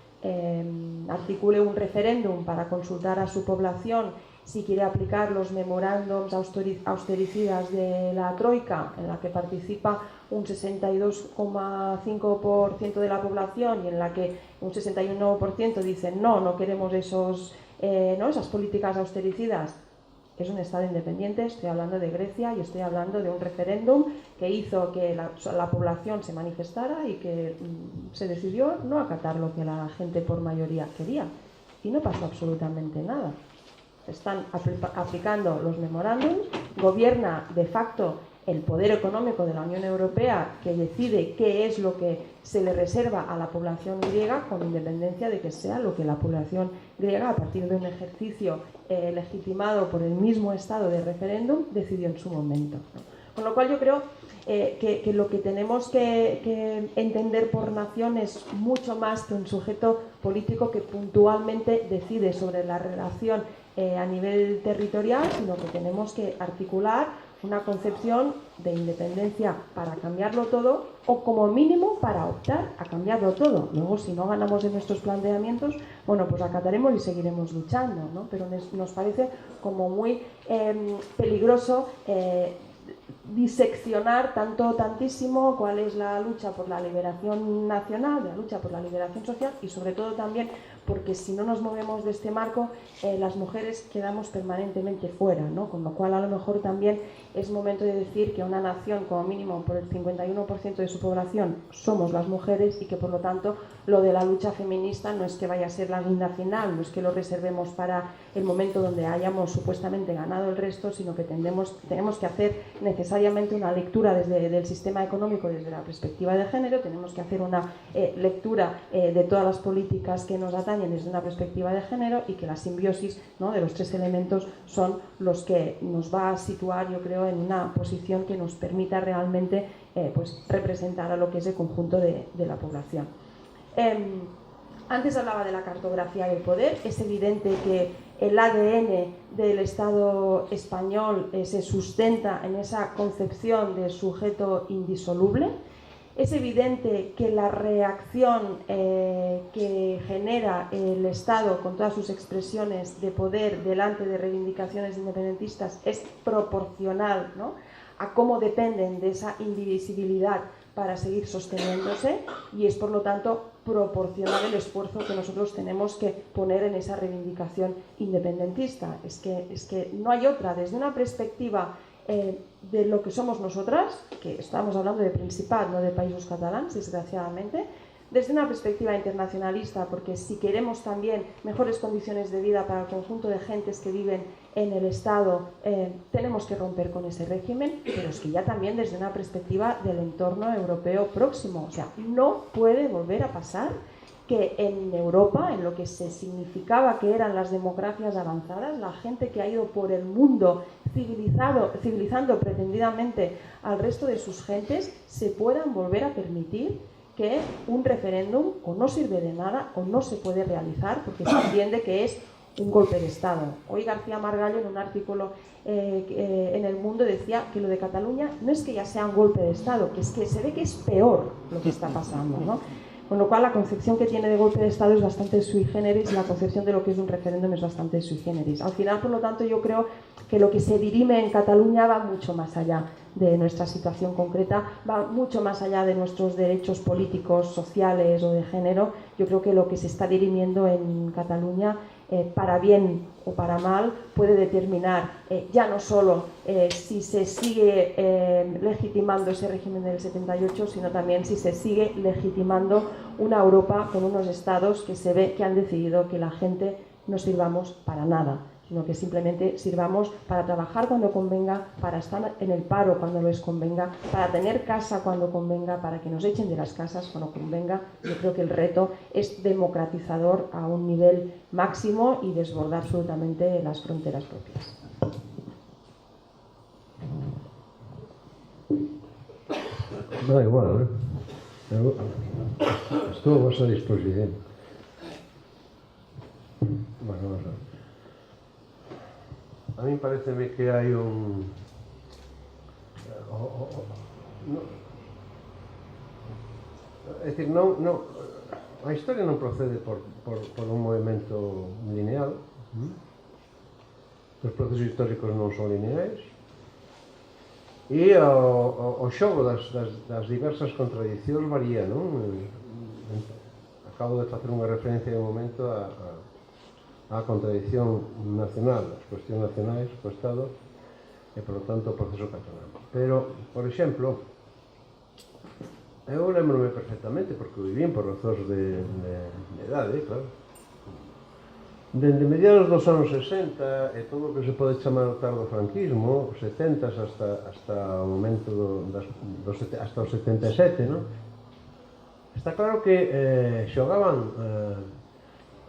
S2: articule un referéndum para consultar a su población si quiere aplicar los memorándums austericidas de la Troika, en la que participa un 62,5% de la población y en la que un 61% dicen no queremos esas políticas austericidas. Es un Estado independiente, estoy hablando de Grecia, y estoy hablando de un referéndum que hizo que la población se manifestara y que se decidió no acatar lo que la gente por mayoría quería. Y no pasó absolutamente nada. Están aplicando los memorándums, gobierna de facto el poder económico de la Unión Europea, que decide qué es lo que se le reserva a la población griega, con independencia de que sea lo que la población griega, a partir de un ejercicio legitimado por el mismo Estado de referéndum, decidió en su momento, ¿no? Con lo cual yo creo que lo que tenemos que entender por nación es mucho más que un sujeto político que puntualmente decide sobre la relación a nivel territorial, sino que tenemos que articular una concepción de independencia para cambiarlo todo, o como mínimo para optar a cambiarlo todo. Luego, si no ganamos en nuestros planteamientos, bueno, pues acataremos y seguiremos luchando, ¿no? Pero nos parece como muy peligroso diseccionar tantísimo cuál es la lucha por la liberación nacional, la lucha por la liberación social, y sobre todo también porque si no nos movemos de este marco, las mujeres quedamos permanentemente fuera, ¿no? Con lo cual a lo mejor también es momento de decir que una nación, como mínimo por el 51% de su población, somos las mujeres, y que por lo tanto lo de la lucha feminista no es que vaya a ser la guinda final, no es que lo reservemos para el momento donde hayamos supuestamente ganado el resto, sino que tenemos que hacer necesariamente necesariamente una lectura del sistema económico desde la perspectiva de género, tenemos que hacer una lectura de todas las políticas que nos atañen desde una perspectiva de género, y que la simbiosis, ¿no?, de los tres elementos son los que nos va a situar, yo creo, en una posición que nos permita realmente pues representar a lo que es el conjunto de la población. Antes hablaba de la cartografía del poder. Es evidente que el ADN del Estado español se sustenta en esa concepción de sujeto indisoluble. Es evidente que la reacción que genera el Estado con todas sus expresiones de poder delante de reivindicaciones independentistas es proporcional, ¿no?, a cómo dependen de esa indivisibilidad para seguir sosteniéndose, y es por lo tanto proporcional el esfuerzo que nosotros tenemos que poner en esa reivindicación independentista. Es que no hay otra. Desde una perspectiva de lo que somos nosotras, que estamos hablando de Principat, no de Països Catalans, desgraciadamente, desde una perspectiva internacionalista, porque si queremos también mejores condiciones de vida para el conjunto de gentes que viven en el Estado, tenemos que romper con ese régimen, pero es que ya también desde una perspectiva del entorno europeo próximo. O sea, no puede volver a pasar que en Europa, en lo que se significaba que eran las democracias avanzadas, la gente que ha ido por el mundo civilizando pretendidamente al resto de sus gentes, se puedan volver a permitir que un referéndum o no sirve de nada o no se puede realizar porque se entiende que es un golpe de Estado. Hoy García Margallo, en un artículo en El Mundo, decía que lo de Cataluña no es que ya sea un golpe de Estado, que es que se ve que es peor lo que está pasando, ¿no? Con lo cual la concepción que tiene de golpe de Estado es bastante sui generis, y la concepción de lo que es un referéndum es bastante sui generis. Al final, por lo tanto, yo creo que lo que se dirime en Cataluña va mucho más allá de nuestra situación concreta, va mucho más allá de nuestros derechos políticos, sociales o de género. Yo creo que lo que se está dirimiendo en Cataluña, para bien o para mal, puede determinar ya no solo si se sigue legitimando ese régimen del 78, sino también si se sigue legitimando una Europa con unos estados que se ve que han decidido que la gente no sirvamos para nada, sino que simplemente sirvamos para trabajar cuando convenga, para estar en el paro cuando les convenga, para tener casa cuando convenga, para que nos echen de las casas cuando convenga. Yo creo que el reto es democratizador a un nivel máximo y desbordar absolutamente las fronteras propias.
S3: Da igual, pero esto va a ser disposición. Bueno, vamos a ver. A mí pareceme que hai un... É dicir, a historia non procede por un movimento lineal. Os procesos históricos non son lineais. E o xogo das diversas contradicións varía, non? Acabo de facer unha referencia de momento a contradición nacional, as cuestións nacionais co Estado e, por lo tanto, o proceso catalán. Pero, por exemplo, eu lembro-me perfectamente, porque o vivín por razóns de idade, claro. Dende mediados dos anos 60 e todo o que se pode chamar o tardofranquismo, os 70 hasta o momento hasta os 77, non? Está claro que xogaban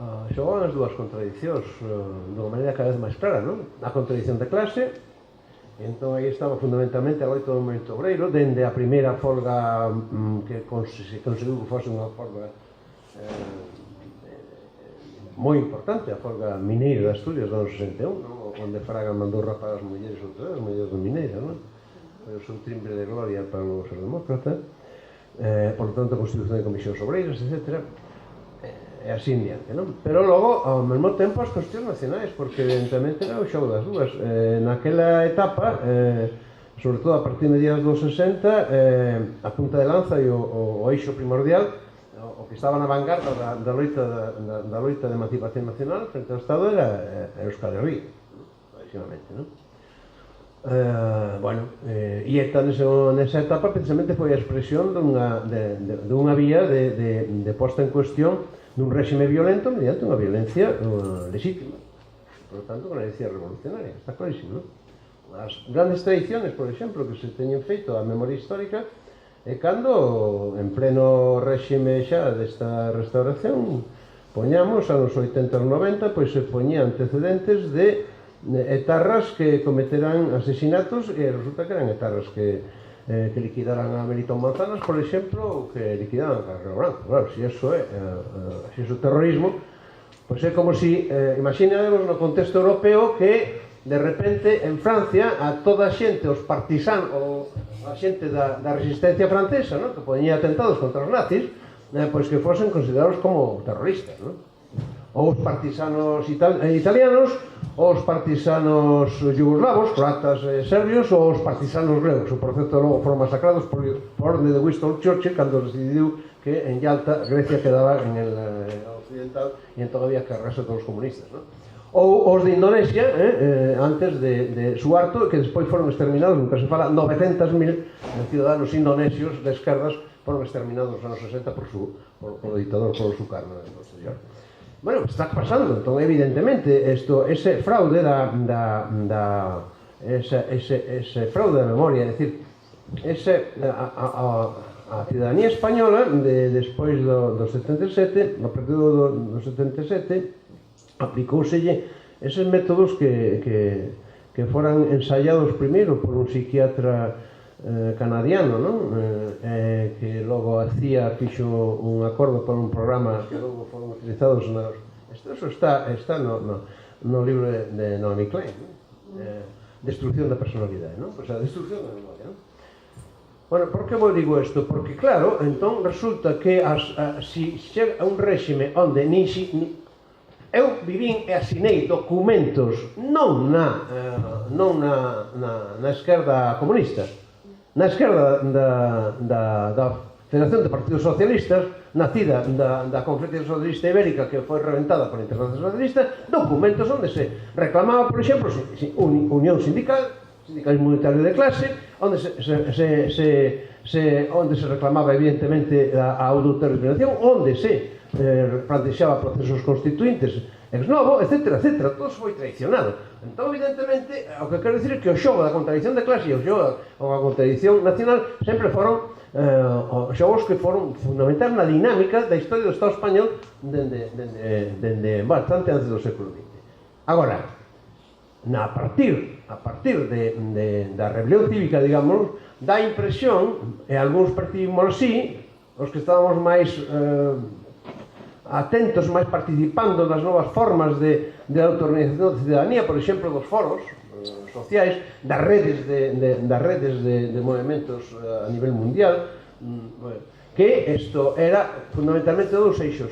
S3: as dúas contradicións de unha maneira cada vez máis clara, non? A contradición de clase, e entón aí estaba fundamentalmente a loita do movimento obreiro, dende a primeira folga que se conseguiu que fose unha folga moi importante, a folga mineira de Asturias do ano 61, non? Onde Fraga mandou rapar as mulleres outra vez, as mulleres do mineira, non? Foi o seu timbre de gloria para o ser demócrata. Por lo tanto, a constitución de comisións obreiras, etc. E así en diante, non? Pero logo, ao mesmo tempo, as cuestións nacionais, porque evidentemente era o xogo das dúas. Naquela etapa, sobre todo a partir de mediados dos 60, a punta de lanza e o eixo primordial, o que estaba na vanguarda da loita de emancipación nacional frente ao Estado era Euskal Herria, clarísimamente, non? E nesa etapa precisamente foi a expresión dunha vía de posta en cuestión dun réxime violento mediante unha violencia legítima, por lo tanto, unha violencia revolucionaria, está clarísimo, non? as grandes tradiciones, por exemplo, que se teñen feito a memoria histórica, e cando, en pleno réxime xa desta restauración, poñamos, anos 80 e 90, pois se poñía antecedentes de etarras que cometeran asesinatos, e resulta que eran etarras que liquidaran a Melitón Manzanas, por exemplo, ou que liquidaran a Carrero Branco. Claro, se iso é terrorismo, pois é como si, imaginemos no contexto europeo que, de repente, en Francia, a toda a xente, os partisanos, ou a xente da resistencia francesa, que poñía atentados contra os nazis, pois que fosen considerados como terroristas, ou os partisanos italianos, ou os partisanos yugoslavos, croatas e serbios, ou os partisanos gregos. O proceso logo foron masacrados por orde de Winston Churchill cando decidiu que en Yalta Grecia quedaba en el occidental e entón había que cargarse a todos os comunistas, ou os de Indonesia, antes de Suharto, que despois foron exterminados, nunca se fala, 900.000 ciudadanos indonesios de esquerdas foron exterminados nos anos 60 por dictador Polo Sukarno posterior. Bueno, está pasando, entón evidentemente ese fraude ese fraude da memoria, é dicir, a ciudadanía española despois do 77, no período do 77, aplicóuselle eses métodos que foran ensayados primeiro por un psiquiatra canadiano, que logo fixo un acordo para un programa que logo foron utilizados eso está no libro de Naomi Klein, Destrucción da personalidade, o sea, destrucción da memoria. Bueno, por que vos digo isto? Porque claro, entón resulta que si chega a un réxime onde eu vivín e asinei documentos non na esquerda comunista, na esquerda da Federación de Partidos Socialistas, nacida da Conferencia Socialista Ibérica, que foi reventada por a Internacional Socialista, documentos onde se reclamaba, por exemplo, unión sindical, sindicalismo unitario de clase, onde se reclamaba evidentemente a autodeterminación, onde se plantexaba procesos constituintes ex novo, etc. Todo foi traicionado. Entón, evidentemente, o que quero dicir é que o xogo da contradición de clase e o xogo da contradición nacional sempre foron xogos que foron fundamentais na dinámica da historia do Estado español dende bastante antes do século XX. Agora, a partir da rebelión cívica, digamos, dá impresión, e algúns percibimos así, os que estábamos máis atentos, máis participando nas novas formas de autorganización da ciudadanía, por exemplo, dos foros sociais, das redes de movimentos a nivel mundial, que isto era fundamentalmente dous eixos.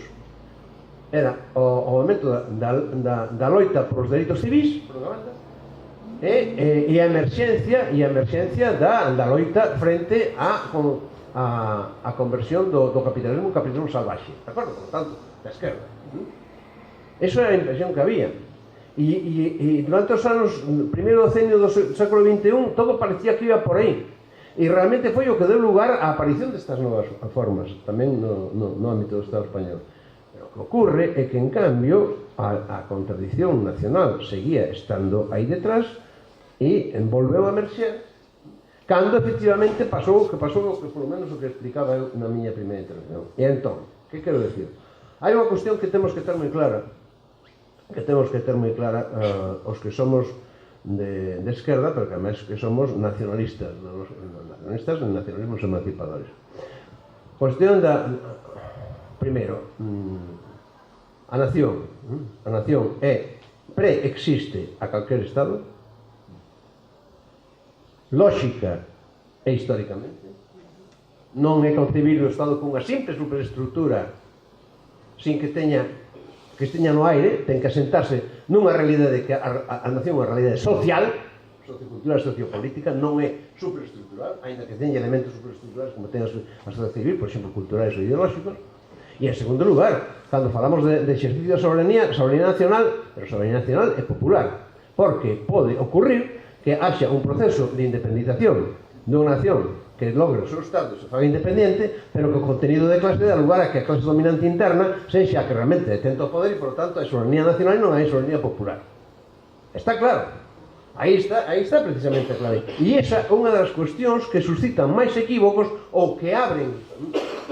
S3: Era o momento da loita por os dereitos civis, por unha banda, e a emerxencia da loita frente a conversión do capitalismo en capitalismo salvaxe, de acordo? Por tanto, da esquerda. Eso era a impresión que había. E durante os anos, primeiro decenio do século XXI, todo parecía que iba por aí. E realmente foi o que deu lugar á aparición destas novas formas, tamén no ámbito do Estado español. Pero o que ocorre é que, en cambio, a contradición nacional seguía estando aí detrás e volveu a emerxer cando efectivamente pasou o que polo menos o que explicaba eu na miña primeira intervención. E entón, que quero decir? Hai unha cuestión que temos que ter moi clara, os que somos de esquerda, pero que además que somos nacionalistas nacionalismos emancipadores. Cuestión primeiro, a nación preexiste a calquer Estado, lóxica e históricamente. Non é concebible o Estado con unha simple superestructura sin que esteña no aire, ten que asentarse nunha realidade que a nación é unha realidade social, sociocultural e sociopolítica, non é superestructural, ainda que teña elementos superestructurales como ten a sociedade civil, por exemplo, culturales ou ideolóxicos. E en segundo lugar, cando falamos de exercicio de soberanía nacional, pero soberanía nacional é popular, porque pode ocurrir que haxa un proceso de independización dunha nación que logre o seu Estado e se faga independente, pero que o contenido de clase dá lugar a que a clase dominante interna sexa a que realmente detenta o poder e, por lo tanto, hai soberanía nacional e non hai soberanía popular. Está claro. Aí está precisamente a clave. E esa é unha das cuestións que suscitan máis equívocos ou que abren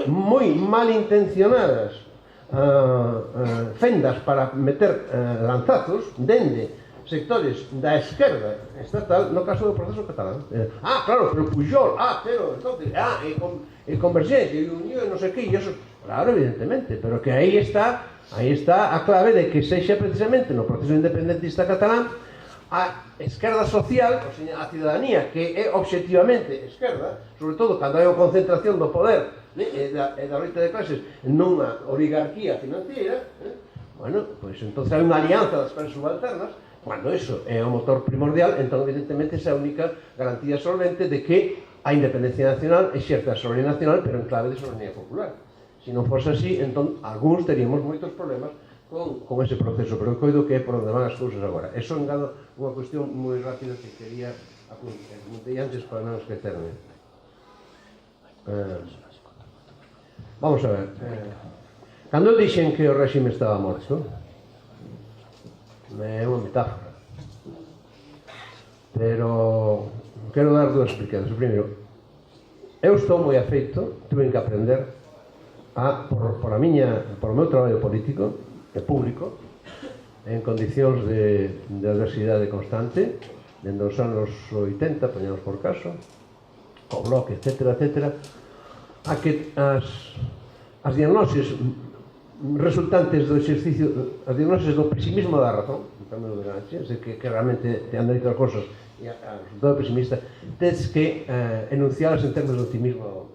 S3: moi malintencionadas fendas para meter lanzazos dende sectores da esquerda estatal, no caso do proceso catalán. Claro, pero Pujol, pero entonces, e Convergencia, e Unión, non sei que, e eso, claro, evidentemente, pero que aí está a clave de que sexa precisamente no proceso independentista catalán a esquerda social, ou seja, a cidadanía que é obxectivamente esquerda, sobre todo cando hai unha concentración do poder e da loita de clases nunha oligarquía financiera, bueno, pois entón hai unha alianza das clases subalternas. Cando eso é o motor primordial, entón evidentemente esa é a única garantía solvente de que a independencia nacional exerce a soberanía nacional, pero en clave de soberanía popular. Se non fose así, entón algúns teríamos moitos problemas con ese proceso, pero eu coido que é por onde van as cousas agora. Eso engado unha cuestión moi rápida que quería apuntei antes para non esquecerme. Vamos a ver. Cando dixen que o réxime estaba morto, é unha metáfora, pero quero dar dúas explicacións. Primeiro, eu estou moi afeito, tuve que aprender por o meu traballo político e público en condicións de adversidade constante dende os anos 80, poñamos por caso, o Bloque, etcétera, a que as diagnoses resultantes do exercicio, as diagnoses do pesimismo da razón, en términos de Gramsci, que realmente te han dito as cosas e a resultado pesimista, tens que enuncialas en termos de optimismo.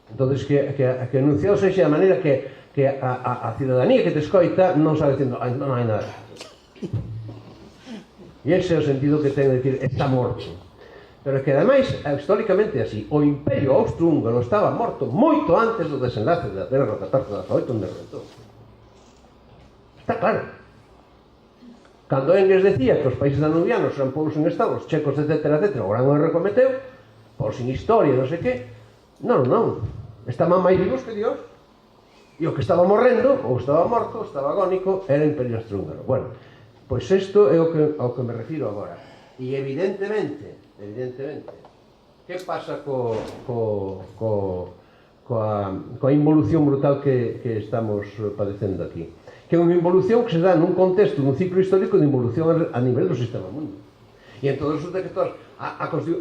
S3: Entón, que enunciado sexa de maneira que a cidadanía que te escoita non sabe dicindo, non hai nada. E ese é o sentido que ten de decir, está morto. Pero que ademais, históricamente así, o Imperio Austrohúngaro estaba morto moito antes do desenlace da guerra do 14-18, onde reventou. Está claro. Cando Engels decía que os países danubianos eran povos en estado, os checos, etcétera, o gran erro cometeu, por sin historia, non sei que, non, estaban máis vivos que Dios. E o que estaba morrendo, ou estaba morto, ou estaba agónico, era o Imperio Austrohúngaro. Bueno, pois isto é ao que me refiro agora. E evidentemente, que pasa coa involución brutal que estamos padecendo aquí? Que é unha involución que se dá nun contexto, nun ciclo histórico de involución a nivel do sistema mundo. E en todos os defectos,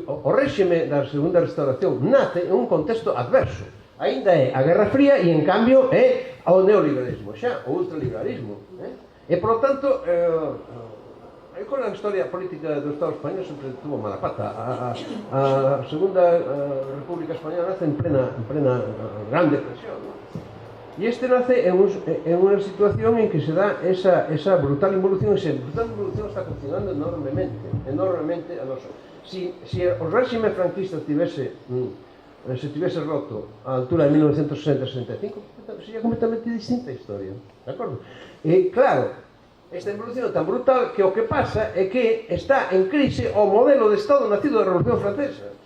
S3: o réxime da segunda restauración nace en un contexto adverso. Ainda é a Guerra Fría e, en cambio, é o neoliberalismo, xa, o ultraliberalismo. E, por lo tanto, con a historia política do Estado español sempre tuvo mala pata. A Segunda República Española nace en plena Gran Depresión. E este nace en unha situación en que se dá esa brutal involución, e esa brutal involución está funcionando enormemente a nosa. Si o réxime franquista se tivese roto a altura de 1960-65, sería completamente distinta a historia, de acordo? E claro, esta involución é tan brutal que o que pasa é que está en crise o modelo de Estado nacido da Revolución Francesa.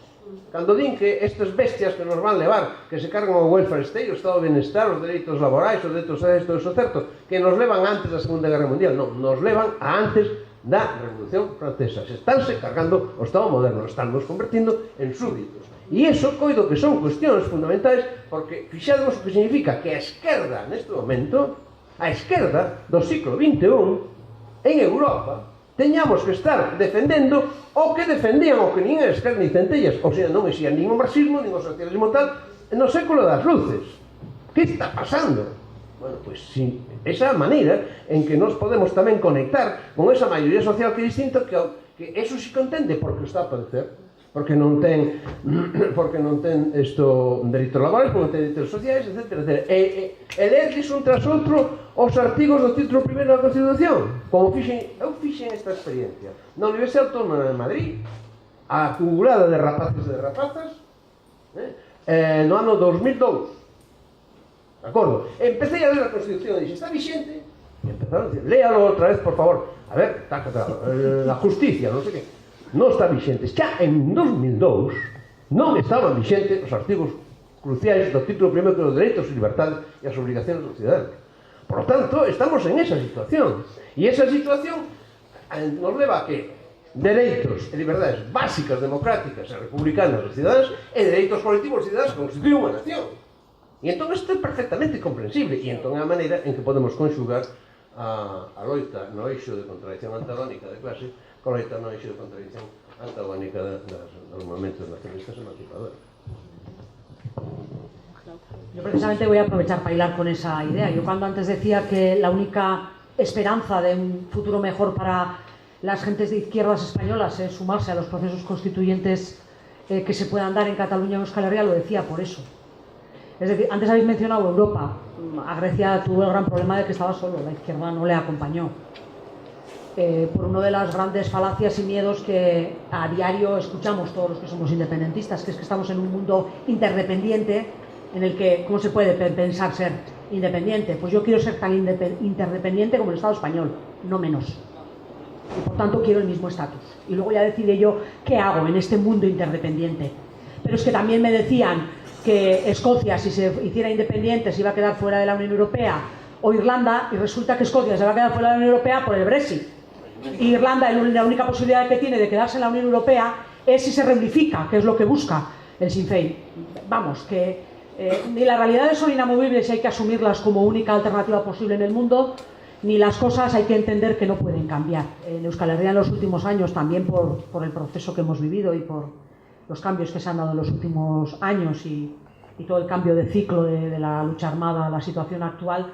S3: Cando din que estas bestias que nos van levar, que se cargan o welfare state, o estado de bienestar, os dereitos laborais, os dereitos sociais, todo iso certo, que nos levan antes da Segunda Guerra Mundial, non, nos levan a antes da Revolución Francesa. Se estánse cargando o Estado moderno, estánnos convertindo en súbditos. E iso coido que son cuestións fundamentais, porque fixademos o que significa que a esquerda, neste momento, a esquerda do siglo XXI, en Europa, teñamos que estar defendendo o que defendían o que nin era esquerda ni centellas, ou seja, non existía nin o marxismo, nin o socialismo tal, no século das luces. Que está pasando? Bueno, pois si, esa maneira en que nos podemos tamén conectar con esa maioría social que é distinta, que eso si contende porque está a padecer, porque non ten dereitos laborais, porque non ten dereitos sociais, etc. E lerles un tras outro os artigos do título primeiro da Constitución, como eu fixen esta experiencia na Universidade Autónoma de Madrid, acumulada de rapaces e de rapazas, no ano 2002. De acordo? Empecé a ler a Constitución e dixen, está vixente? E empezaron a dicir, léalo outra vez, por favor. A ver, la justicia, non sei que. Non está vixente. Xa en 2002 non estaban vixentes os artigos cruciais do título primeiro que os dereitos e libertades e as obrigacións dos ciudadanos. Por lo tanto, estamos en esa situación. E esa situación nos leva a que dereitos e liberdades básicas, democráticas e republicanas dos cidadáns e dereitos colectivos dos cidadáns que constituyen unha nación. E entón isto é perfectamente comprensible, e entón é a maneira en que podemos conxugar a loita no eixo de contradición antagónica de clase con a loita no eixo de contradición antagónica dos movimentos nacionalistas emancipadores.
S4: Yo precisamente voy a aprovechar para hilar con esa idea. Yo cuando antes decía que la única esperanza de un futuro mejor para las gentes de izquierdas españolas es sumarse a los procesos constituyentes que se puedan dar en Cataluña o Euskal Herria, lo decía por eso. Es decir, antes habéis mencionado Europa. A Grecia tuvo el gran problema de que estaba solo, la izquierda no le acompañó. Por una de las grandes falacias y miedos que a diario escuchamos todos los que somos independentistas, que es que estamos en un mundo interdependiente en el que, ¿cómo se puede pensar ser independiente? Pues yo quiero ser tan interdependiente como el Estado español, no menos. Y por tanto quiero el mismo estatus. Y luego ya decidí yo qué hago en este mundo interdependiente. Pero es que también me decían que Escocia, si se hiciera independiente, se iba a quedar fuera de la Unión Europea, o Irlanda, y resulta que Escocia se va a quedar fuera de la Unión Europea por el Brexit. Y Irlanda, la única posibilidad que tiene de quedarse en la Unión Europea es si se reunifica, que es lo que busca el Sinn Féin. Vamos, que ni las realidades son inamovibles y hay que asumirlas como única alternativa posible en el mundo, ni las cosas hay que entender que no pueden cambiar. En Euskal Herria en los últimos años, también por el proceso que hemos vivido y por los cambios que se han dado en los últimos años y todo el cambio de ciclo de la lucha armada a la situación actual,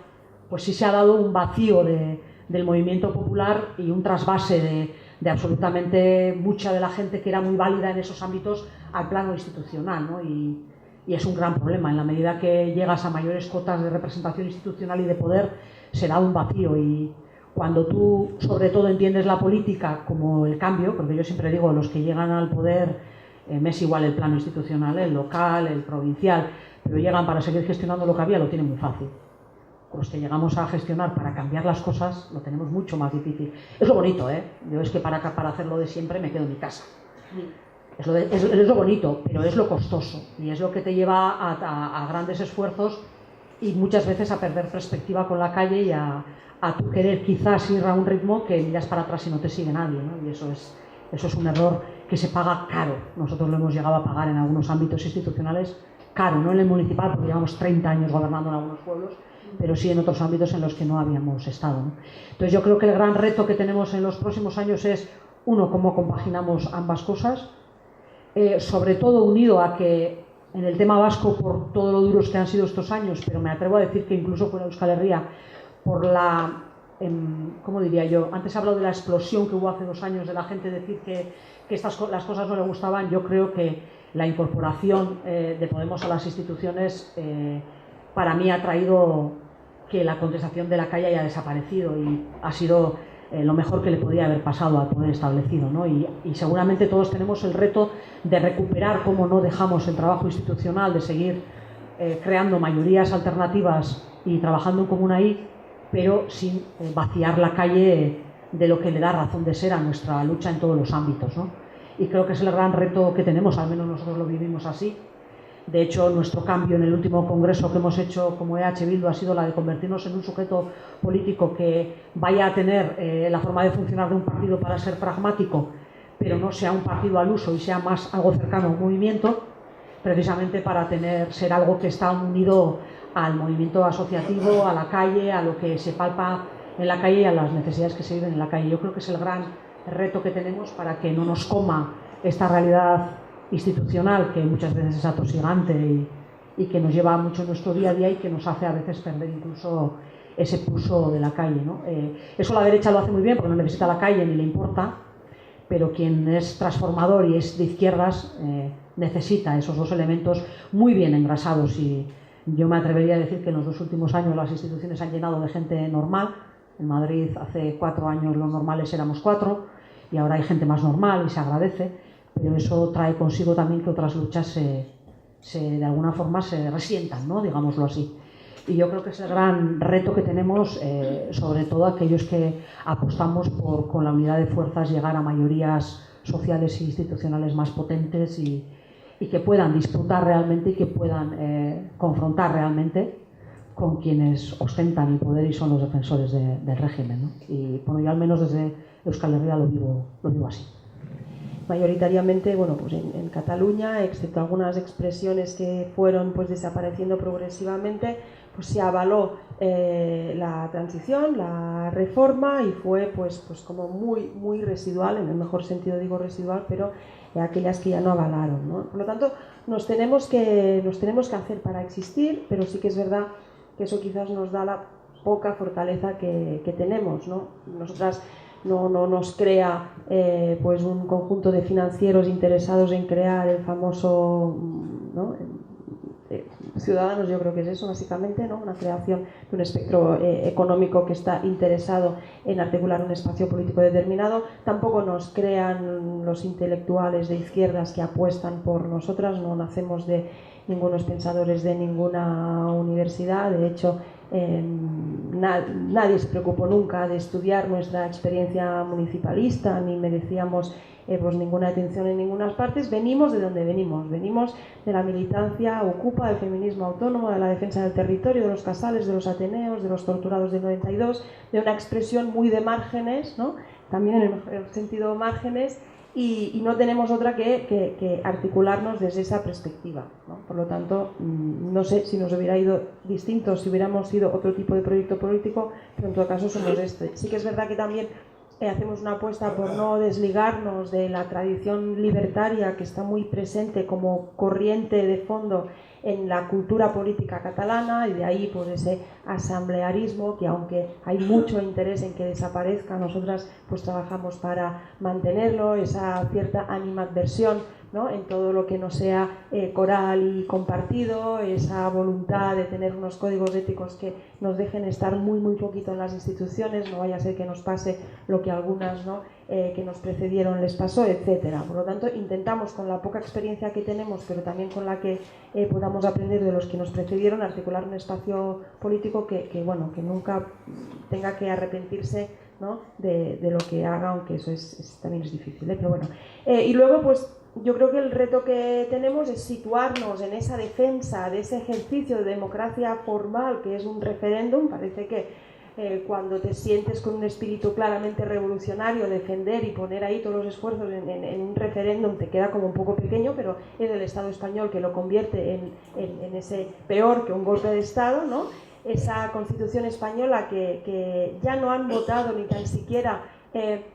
S4: pues sí se ha dado un vacío del movimiento popular y un trasvase de absolutamente mucha de la gente que era muy válida en esos ámbitos al plano institucional, ¿no? Y es un gran problema. En la medida que llegas a mayores cotas de representación institucional y de poder, se da un vacío. Y cuando tú, sobre todo, entiendes la política como el cambio, porque yo siempre digo, los que llegan al poder, me es igual el plano institucional, el local, el provincial, pero llegan para seguir gestionando lo que había, lo tienen muy fácil. Los que llegamos a gestionar para cambiar las cosas, lo tenemos mucho más difícil. Es lo bonito, ¿eh? Yo es que para hacerlo de siempre me quedo en mi casa. Es lo bonito, pero es lo costoso y es lo que te lleva a grandes esfuerzos y muchas veces a perder perspectiva con la calle y a tu querer quizás ir a un ritmo que miras para atrás y no te sigue nadie, ¿no? Y eso es un error que se paga caro. Nosotros lo hemos llegado a pagar en algunos ámbitos institucionales caro, no en el municipal porque llevamos 30 años gobernando en algunos pueblos, pero sí en otros ámbitos en los que no habíamos estado, ¿no? Entonces yo creo que el gran reto que tenemos en los próximos años es, uno, cómo compaginamos ambas cosas, sobre todo unido a que en el tema vasco, por todo lo duros que han sido estos años, pero me atrevo a decir que incluso fuera de Euskal Herria, por la, ¿cómo diría yo? Antes he hablado de la explosión que hubo hace 2 años de la gente decir que las cosas no le gustaban. Yo creo que la incorporación de Podemos a las instituciones para mí ha traído que la contestación de la calle haya desaparecido y ha sido lo mejor que le podía haber pasado al poder establecido, ¿no? Y seguramente todos tenemos el reto de recuperar cómo no dejamos el trabajo institucional, de seguir creando mayorías alternativas y trabajando en común ahí, pero sin vaciar la calle de lo que le da razón de ser a nuestra lucha en todos los ámbitos, ¿no? Y creo que es el gran reto que tenemos, al menos nosotros lo vivimos así. De hecho, nuestro cambio en el último congreso que hemos hecho como EH Bildu ha sido la de convertirnos en un sujeto político que vaya a tener la forma de funcionar de un partido para ser pragmático, pero no sea un partido al uso y sea más algo cercano a un movimiento, precisamente para ser algo que está unido al movimiento asociativo, a la calle, a lo que se palpa en la calle y a las necesidades que se viven en la calle. Yo creo que es el gran reto que tenemos para que no nos coma esta realidad institucional que muchas veces es atosigante y que nos lleva mucho en nuestro día a día y que nos hace a veces perder incluso ese pulso de la calle, ¿no? Eso la derecha lo hace muy bien porque no necesita la calle ni le importa, pero quien es transformador y es de izquierdas necesita esos 2 elementos muy bien engrasados. Y yo me atrevería a decir que en los 2 últimos años las instituciones han llenado de gente normal. En Madrid hace 4 años los normales éramos 4 y ahora hay gente más normal y se agradece. Pero eso trae consigo también que otras luchas de alguna forma se resientan, ¿no? Digámoslo así. Y yo creo que es el gran reto que tenemos, sobre todo aquellos que apostamos por, con la unidad de fuerzas, llegar a mayorías sociales e institucionales más potentes y que puedan disputar realmente y que puedan confrontar realmente con quienes ostentan el poder y son los defensores del régimen, ¿no? Y bueno, yo al menos desde Euskal Herria lo vivo así.
S2: mayoritariamente, bueno, pues en Cataluña, excepto algunas expresiones que fueron pues desapareciendo progresivamente, pues se avaló la transición, la reforma, y fue pues como muy residual, en el mejor sentido digo residual, pero aquellas que ya no avalaron, ¿no? Por lo tanto, nos tenemos que hacer para existir, pero sí que es verdad que eso quizás nos da la poca fortaleza que tenemos, ¿no? Nosotras no nos crea pues un conjunto de financieros interesados en crear el famoso, ¿no? Ciudadanos, yo creo que es eso básicamente, ¿no? Una creación de un espectro económico que está interesado en articular un espacio político determinado. Tampoco nos crean los intelectuales de izquierdas que apuestan por nosotras, no nacemos de ningunos pensadores de ninguna universidad. De hecho, nadie se preocupó nunca de estudiar nuestra experiencia municipalista, ni merecíamos pues ninguna atención en ninguna partes. Venimos de donde venimos de la militancia ocupa, del feminismo autónomo, de la defensa del territorio, de los casales, de los ateneos, de los torturados del 92, de una expresión muy de márgenes, ¿no? También en el sentido márgenes, y no tenemos otra que articularnos desde esa perspectiva, ¿no? Por lo tanto, no sé si nos hubiera ido distinto, si hubiéramos sido otro tipo de proyecto político, pero en todo caso somos este. Sí que es verdad que también hacemos una apuesta por no desligarnos de la tradición libertaria que está muy presente como corriente de fondo en la cultura política catalana, y de ahí por ese asamblearismo que, aunque hay mucho interés en que desaparezca, nosotras pues trabajamos para mantenerlo, esa cierta animadversión, ¿no? En todo lo que no sea coral y compartido, esa voluntad de tener unos códigos éticos que nos dejen estar muy poquito en las instituciones, no vaya a ser que nos pase lo que a algunas, ¿no? Que nos precedieron les pasó, etcétera. Por lo tanto, intentamos, con la poca experiencia que tenemos, pero también con la que podamos aprender de los que nos precedieron, articular un espacio político que nunca tenga que arrepentirse, ¿no? de lo que haga, aunque eso también es difícil, pero bueno. Y luego, pues yo creo que el reto que tenemos es situarnos en esa defensa de ese ejercicio de democracia formal que es un referéndum. Parece que cuando te sientes con un espíritu claramente revolucionario, defender y poner ahí todos los esfuerzos en un referéndum te queda como un poco pequeño, pero es el Estado español que lo convierte en ese peor que un golpe de Estado, ¿no? Esa Constitución española que ya no han votado ni tan siquiera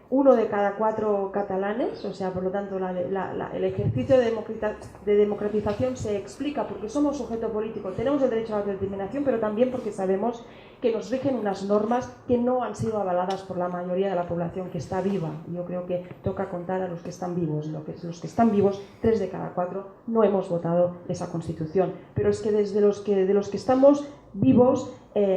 S2: 1 de cada 4 catalanes, o sea, por lo tanto el ejercicio de democratización se explica porque somos sujeto político, tenemos el derecho a la autodeterminación, pero también porque sabemos que nos rigen unas normas que no han sido avaladas por la mayoría de la población que está viva. Yo creo que toca contar a los que están vivos. Los que están vivos, 3 de cada 4 no hemos votado esa Constitución, pero es que de los que estamos vivos,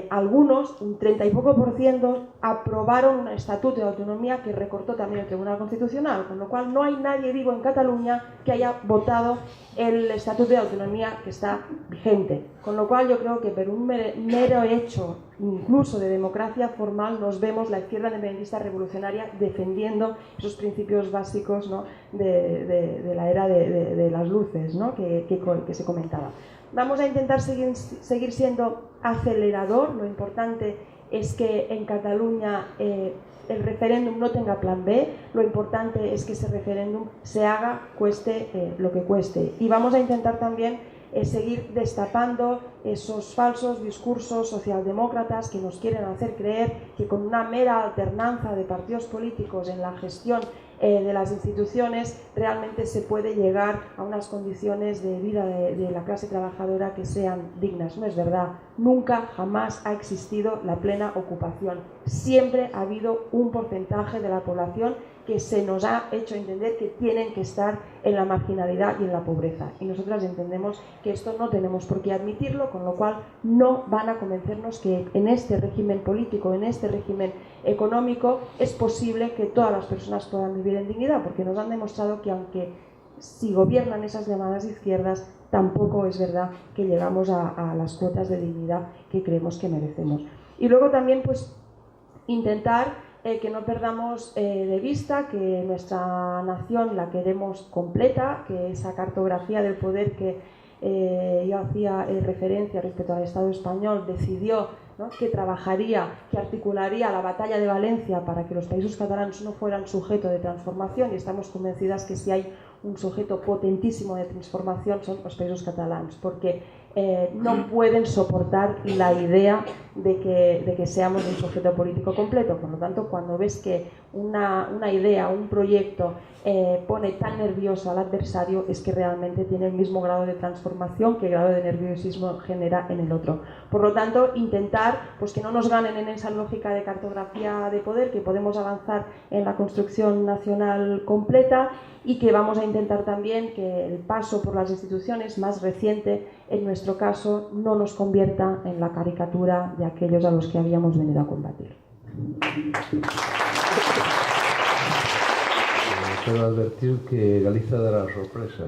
S2: algunos, un 30 y poco %, aprobaron un estatuto de autonomía que recortó también el Tribunal Constitucional, con lo cual no hay nadie vivo en Cataluña que haya votado el estatuto de autonomía que está vigente, con lo cual yo creo que por un mero hecho incluso de democracia formal nos vemos la izquierda independentista revolucionaria defendiendo esos principios básicos, ¿no? de la era de las luces, ¿no? que se comentaba. Vamos a intentar seguir siendo acelerador. Lo importante es que en Cataluña el referéndum no tenga plan B. Lo importante es que ese referéndum se haga, cueste lo que cueste. Y vamos a intentar también seguir destapando esos falsos discursos socialdemócratas que nos quieren hacer creer que con una mera alternanza de partidos políticos en la gestión de las instituciones realmente se puede llegar a unas condiciones de vida de la clase trabajadora que sean dignas. No es verdad. Nunca, jamás ha existido la plena ocupación. Siempre ha habido un porcentaje de la población que se nos ha hecho entender que tienen que estar en la marginalidad y en la pobreza. Y nosotras entendemos que esto no tenemos por qué admitirlo, con lo cual no van a convencernos que en este régimen político, en este régimen económico, es posible que todas las personas puedan vivir en dignidad, porque nos han demostrado que aunque si gobiernan esas llamadas izquierdas, tampoco es verdad que llegamos a las cuotas de dignidad que creemos que merecemos. Y luego también pues intentar que no perdamos de vista que nuestra nación la queremos completa, que esa cartografía del poder que yo hacía referencia respecto al Estado español decidió ¿no?, que trabajaría, que articularía la batalla de Valencia para que los países catalanes no fueran sujeto de transformación, y estamos convencidas que si hay un sujeto potentísimo de transformación son los países catalanes, porque no pueden soportar la idea de que seamos un sujeto político completo. Por lo tanto, cuando ves que una idea, un proyecto pone tan nervioso al adversario, es que realmente tiene el mismo grado de transformación que el grado de nerviosismo genera en el otro. Por lo tanto, intentar pues, que no nos ganen en esa lógica de cartografía de poder, que podemos avanzar en la construcción nacional completa, y que vamos a intentar también que el paso por las instituciones más reciente, en nuestro caso, no nos convierta en la caricatura de aquellos a los que habíamos venido a combatir.
S3: Quero advertir que Galiza dará sorpresa,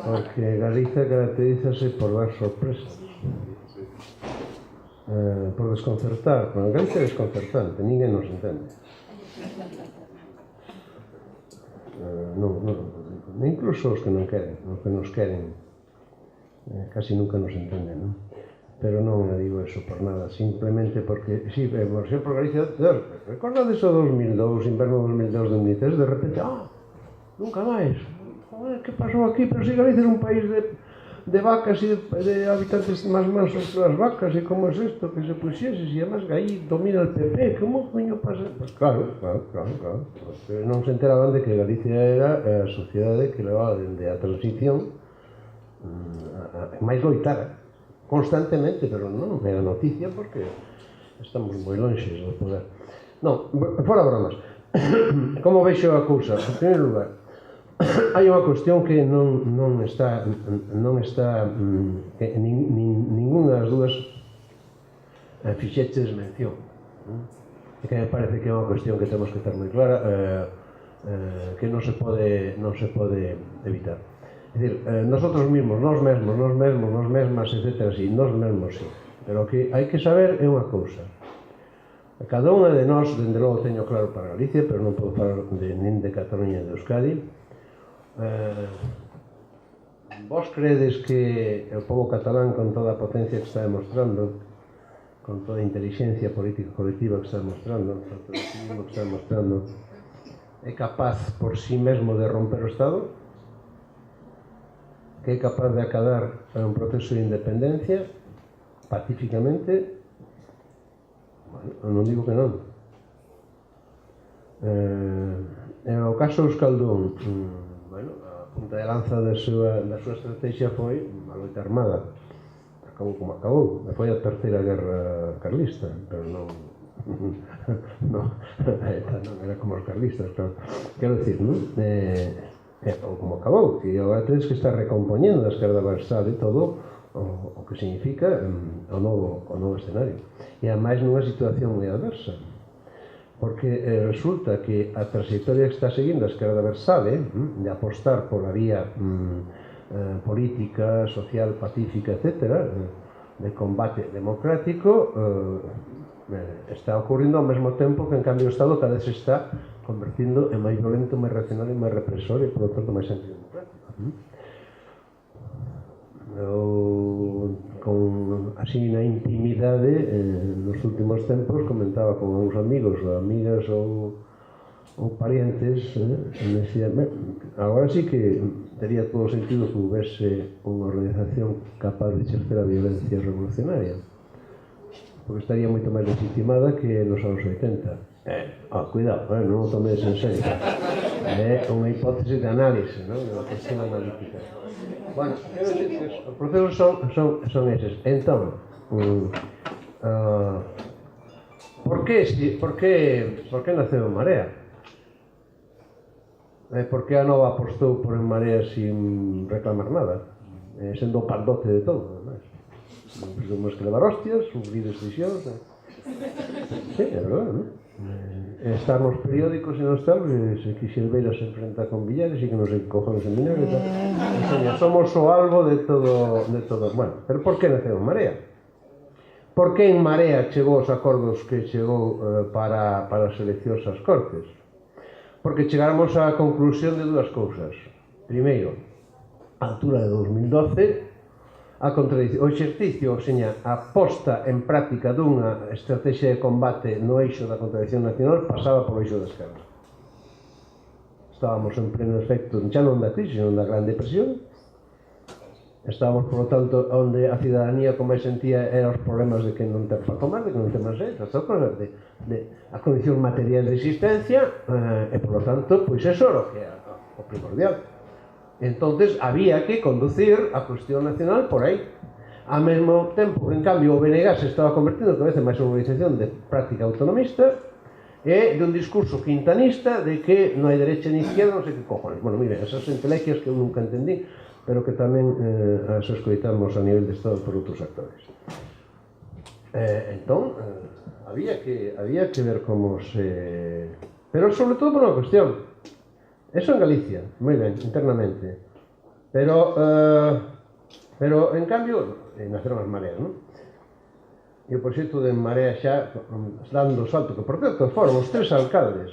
S3: porque Galiza caracterízase por dar sorpresas, por desconcertar. Bueno, Galiza é desconcertante, ninguén nos entende. Incluso os que non queren, os que nos queren, casi nunca nos entenden, non? Pero non digo eso por nada, simplemente porque, sí, por exemplo, Galicia, recordades o 2002, inverno 2002-2003, de repente, nunca máis, que pasou aquí? Pero si Galicia é un país de vacas e de habitantes máis mansos que as vacas, e como é isto que se puxese, e además que aí domina el PP, como coño pasa? Pues claro, porque non se enteraban de que Galicia era a sociedade que levaba dende a transición máis loitada constantemente, pero non era noticia porque estamos moi lonxes do poder. Non, fora bromas. Como vexo a cousa? En primeiro lugar, hai unha cuestión que non está ninguna das dúas fixeches mención, e que me parece que é unha cuestión que temos que ter moi clara, que non se pode evitar. É dicir, nosotros mesmos, nos mesmas, etc. así, nos mesmos, sí. Pero o que hai que saber é unha cousa. Cada unha de nós, dende logo teño claro para Galicia, pero non podo falar nin de Cataluña e de Euskadi. Vos credes que o pobo catalán, con toda a potencia que está demostrando, con toda a inteligencia política colectiva que está demostrando, con todo o civismo que está demostrando, é capaz por sí mesmo de romper o Estado? Que é capaz de acadar un proceso de independencia pacíficamente? Bueno, non digo que non. O caso Euskaldun, bueno, a punta de lanza da súa estrategia foi a loita armada. Acabou como acabou. Foi a terceira guerra carlista, pero non era como os carlistas, claro. Quero dicir, non? Acabou como acabou, e agora tedes que estar recompoñendo da esquerda versal e todo o que significa o novo escenario. E ademais nunha situación moi adversa, porque resulta que a trayectoria que está seguindo a esquerda versal de apostar pola vía política, social, pacífica, etc., de combate democrático, está ocurrindo ao mesmo tempo que en cambio o Estado cada vez se está convertindo en máis violento, máis racional e máis represor e, por lo tanto, máis antidemocrático. Así na intimidade, nos últimos tempos, comentaba con uns amigos ou amigas ou parientes, me decía, agora sí que tería todo o sentido que houvese unha organización capaz de exercer a violencia revolucionaria, porque estaría moito máis legitimada que nos anos 80. Cuidado, non o tomedes en serio. É unha hipótese de análise, non? De cuestión analítica. Bueno, os procesos son eses. Entón, por que naceu Marea? Por que a Nova apostou por En Marea sin reclamar nada? Sendo o pardote de todo, además. Temos que levar hostias, sufrir decisións. Sí, é verdade, non? Estar nos periódicos e nos tal, se Quixelbeira se enfrenta con Villares e que nos encojan en Mineiro e tal. Somos o albo de todo. Bueno, pero por que naceu En Marea? Por que En Marea chegou aos acordos que chegou para as eleccións ás Cortes? Porque chegáramos á conclusión de dúas cousas. Primeiro, a altura de 2012, o exercicio, seña, a posta en práctica dunha estrategia de combate no eixo da contradicción nacional pasaba polo eixo da esquerda. Estábamos en pleno efecto, xa non da crise, non da Gran Depresión. Estábamos, por lo tanto, onde a cidadanía como sentía eran os problemas de que non ten para comer, de que non ten máis de a condición material de existencia, e, por lo tanto, pois eso era o que era o primordial. Entonces había que conducir a cuestión nacional por aí. Ao mesmo tempo, en cambio, o BNG se estaba convertindo cada vez máis en unha organización de práctica autonomista e de un discurso quintanista de que non hai derecha ni izquierda, non sei que cojones. Bueno, mire, esas entelequias que eu nunca entendí, pero que tamén as escoitamos a nivel de Estado por outros actores. Entón, había que ver como se... Pero sobre todo por unha cuestión. Eso en Galicia, moi ben, internamente. Pero en cambio, naceron as mareas, non? E o proxecto de Marea xa, dando o salto, que por certo foron os 3 alcaldes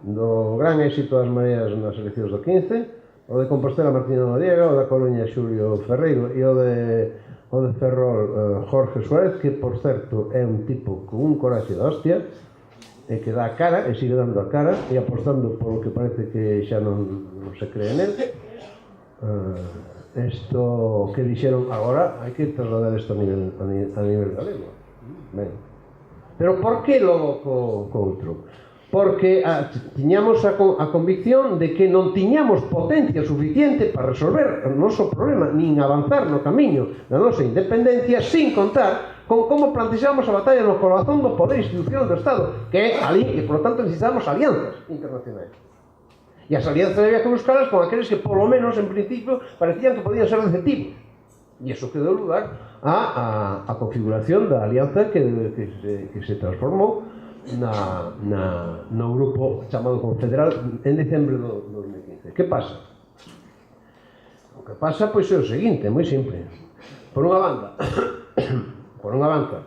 S3: do gran éxito das mareas nas eleccións do 15, o de Compostela Martínez Noriega, o da Coruña Xulio Ferreiro e o de Ferrol Jorge Suárez, que por certo é un tipo con un coraxe da hostia, e que dá a cara, e sigue dando a cara, e apostando polo que parece que xa non se cree nel. Isto que dixeron agora, hai que trasladar isto a nivel galego. Ben. Pero por que logo co outro? Porque tiñamos a convicción de que non tiñamos potencia suficiente para resolver o noso problema, nin avanzar no camiño da nosa independencia, sin contar con como plantexamos a batalla no corazón do poder institucional do Estado, que é ali, e por lo tanto necesitamos alianzas internacionais. E as alianzas había que buscarlas con aqueles que, polo menos, en principio, parecían que podían ser receptivos. E iso quedou lugar a configuración da alianza que se transformou no grupo chamado Confederal en decembro do 2015. Que pasa? O que pasa, pois, é o seguinte, moi simple. Por unha banda,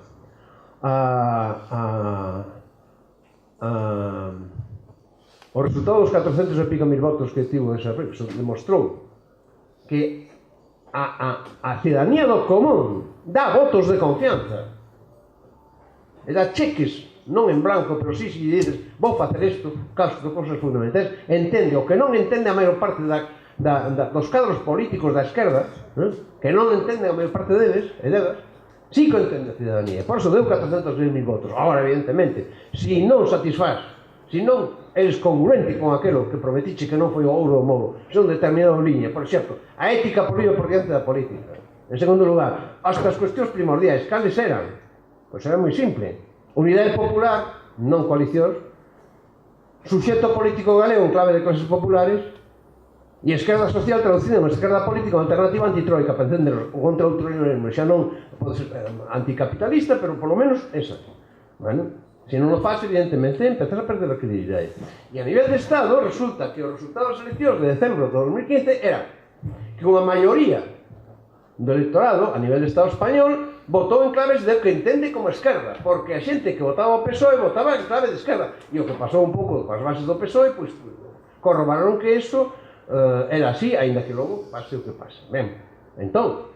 S3: o resultado dos 400 e pico mil votos que tivo esa demostrou que a cidadanía do común dá votos de confianza e dá cheques, non en blanco, pero si dices vou facer isto, caso de cosas fundamentais, entende o que non entende a maior parte dos cadros políticos da esquerda, que non entende a maior parte deles e delas, sí que entende a cidadanía, por eso deu 400.000 votos. Agora, evidentemente, se non satisfaz, se non eres congruente con aquilo que prometiche que non foi o ouro ou o mouro, se non determinado liña, por exemplo, a ética por diante da política. En segundo lugar, as cuestións primordiais, cales eran? Pois era moi simple. Unidade popular, non coalicións, suxeto político galego en clave de clases populares, e esquerda social traducida en esquerda política alternativa antitroika para entender o contra autoritarismo, xa non pode ser anticapitalista, pero polo menos esa. Bueno, se non o faz, evidentemente, empezas a perder a credibilidade. E a nivel de Estado, resulta que o resultado das eleccións de decembro de 2015 era que unha maioría do electorado a nivel de Estado español votou en claves de que entende como esquerda, porque a xente que votaba o PSOE votaba en clave de esquerda, e o que pasou un pouco coas bases do PSOE, pois corroboraron que iso era así, aínda que logo pase o que pase. Ben, entón,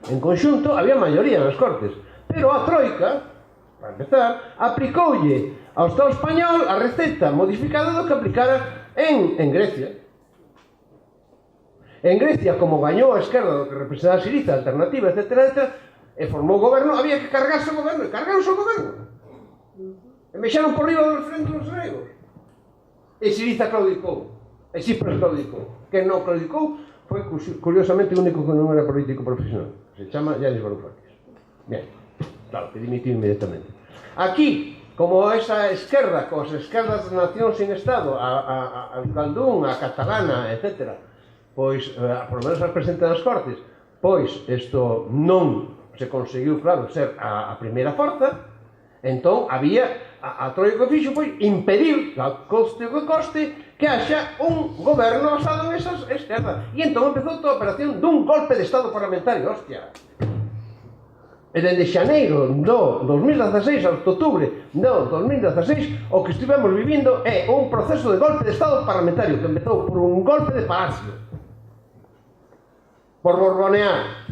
S3: en conxunto había maioría nas Cortes, pero a Troika, para empezar, aplicoulle ao Estado español a receta modificada do que aplicara en Grecia. En Grecia, como gañou a esquerda do que representaba Siriza, alternativa, etc., e formou o goberno, había que cargarse o goberno, e cargaronse o goberno. E mexeron por riba dos referendos dos gregos. E Siriza claudicou. E Tsipras claudicou. Quen non claudicou foi, curiosamente, o único que non era político profesional. Se chama Yanis Varoufakis. Bien, claro, que dimitiu inmediatamente. Aquí, como esa esquerda, coas esquerdas de nación sin Estado, a Euskaldun, a catalana, etc., pois, por lo menos as presentes nas Cortes, pois, isto non se conseguiu, claro, ser a primeira forza, entón, había, a Troika que fixo foi impedir, coste o que coste, que haxa un goberno basado en esas esquerdas. E entón empezou toda a operación dun golpe de Estado parlamentario, hostia. E dende xaneiro do 2016 hasta outubro do 2016, o que estivemos vivindo é un proceso de golpe de Estado parlamentario que empezou por un golpe de palacio. por borbonear,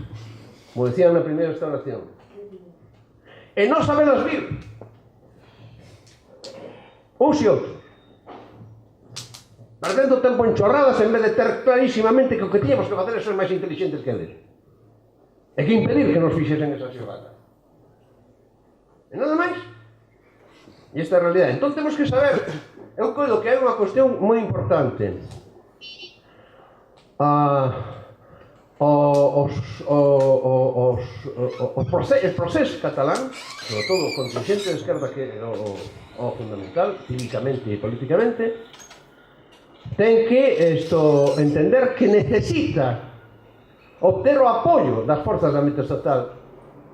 S3: como decían na primeira restauración, e non sabelas vir, uns e outros, perdendo tempo en chorradas en vez de ter clarísimamente que o que tiñamos que facer é ser máis inteligentes que eles, e que impedir que nos fixesen esa xogada. E nada máis. E esta é a realidade. Entón temos que saber, eu coido que hai unha cuestión moi importante. O proceso catalán, sobre todo o contingente de esquerda, que é o fundamental, cívicamente e políticamente, ten que entender que necesita obter o apoio das forzas da ámbito estatal,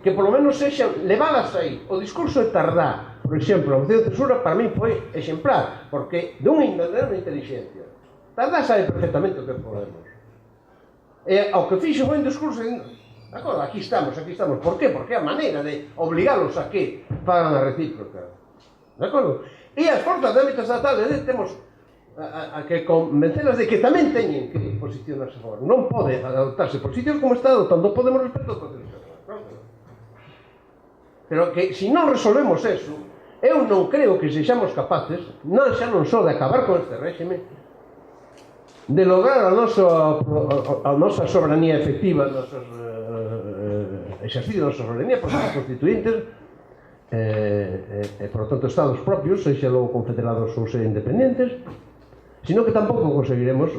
S3: que polo menos sexan levadas aí. O discurso de Tardá, por exemplo, a moción de censura, para mí foi exemplar, porque dunha inverdadeira inteligencia. Tardá sabe perfectamente o que podemos. E ao que fixo foi un discurso de aquí estamos. Por qué? Porque é a maneira de obligalos a que fagan a recíproca. De acordo? E as forzas de ámbito estatal temos a que convencelas de que tamén teñen que posicionarse a favor. Non pode adoptarse posicións como está adoptando, podemos respecto ao proceso. Pero que, se non resolvemos eso, eu non creo que sexamos capaces, xa non só de acabar con este réxime, de lograr a nosa soberanía efectiva, exercicio da nosa soberanía por os constituintes, e, por lo tanto, estados propios, sexa logo confederados ou ser independentes, sino que tampouco conseguiremos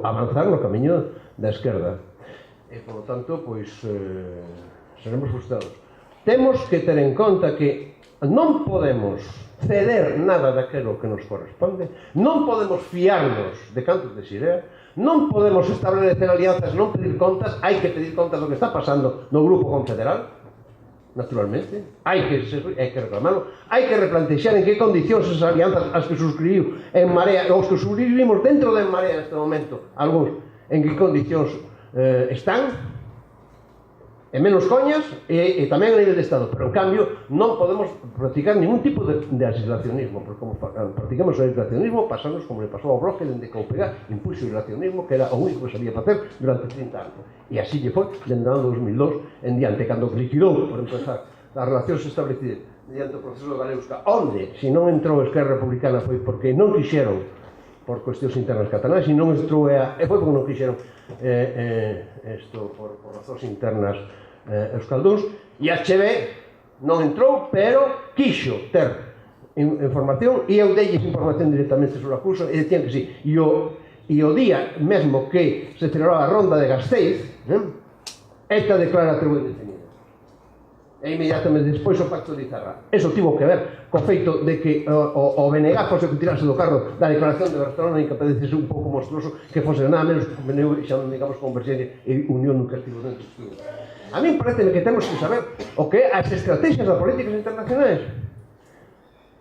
S3: avanzar no camiño da esquerda. E, por lo tanto, pois, seremos frustrados. Temos que ter en conta que non podemos ceder nada daquilo que nos corresponde, non podemos fiarnos de cantos de Xirea, non podemos establecer alianzas, non pedir contas, hai que pedir contas do que está pasando no grupo confederal, naturalmente, hai que reclamarlo, hai que replantexar en que condicións esas alianzas as que suscribiu en Marea, os que suscribimos dentro de Marea neste momento, algúns, en que condicións están, e menos coñas, e tamén a nivel de Estado, pero en cambio non podemos practicar ningún tipo de aislacionismo, porque como practicamos o aislacionismo, pasamos como le pasou ao Bloque, dende que o PEGA impuxo o aislacionismo, que era o único que sabía facer durante 30 anos, e así lle foi dende o ano 2002 en diante, cando liquidou, por empezar, as relacións establecidas mediante o proceso de Galeusca, onde, se non entrou a Esquerra Republicana, foi porque non quixeron por cuestións internas catalanas, e non entrou e foi porque non quixeron por razóns internas euskalduns, e HB non entrou, pero quixo ter información, e eu deilles información directamente sobre o acuso, e decían que sí. E o día mesmo que se celebraba a ronda de Gasteiz, ETA declara atribuído detenida. E inmediatamente despois o pacto de Izarra. Eso tivo que ver co feito de que o BNG fose que tirase do carro da declaración de Barcelona, e que parecese un pouco monstruoso que fose nada menos que o PNV, xa non digamos Convergencia e Unión nunca estivo dentro do estudo. A mí parece que temos que saber o que é as estrategias das políticas internacionais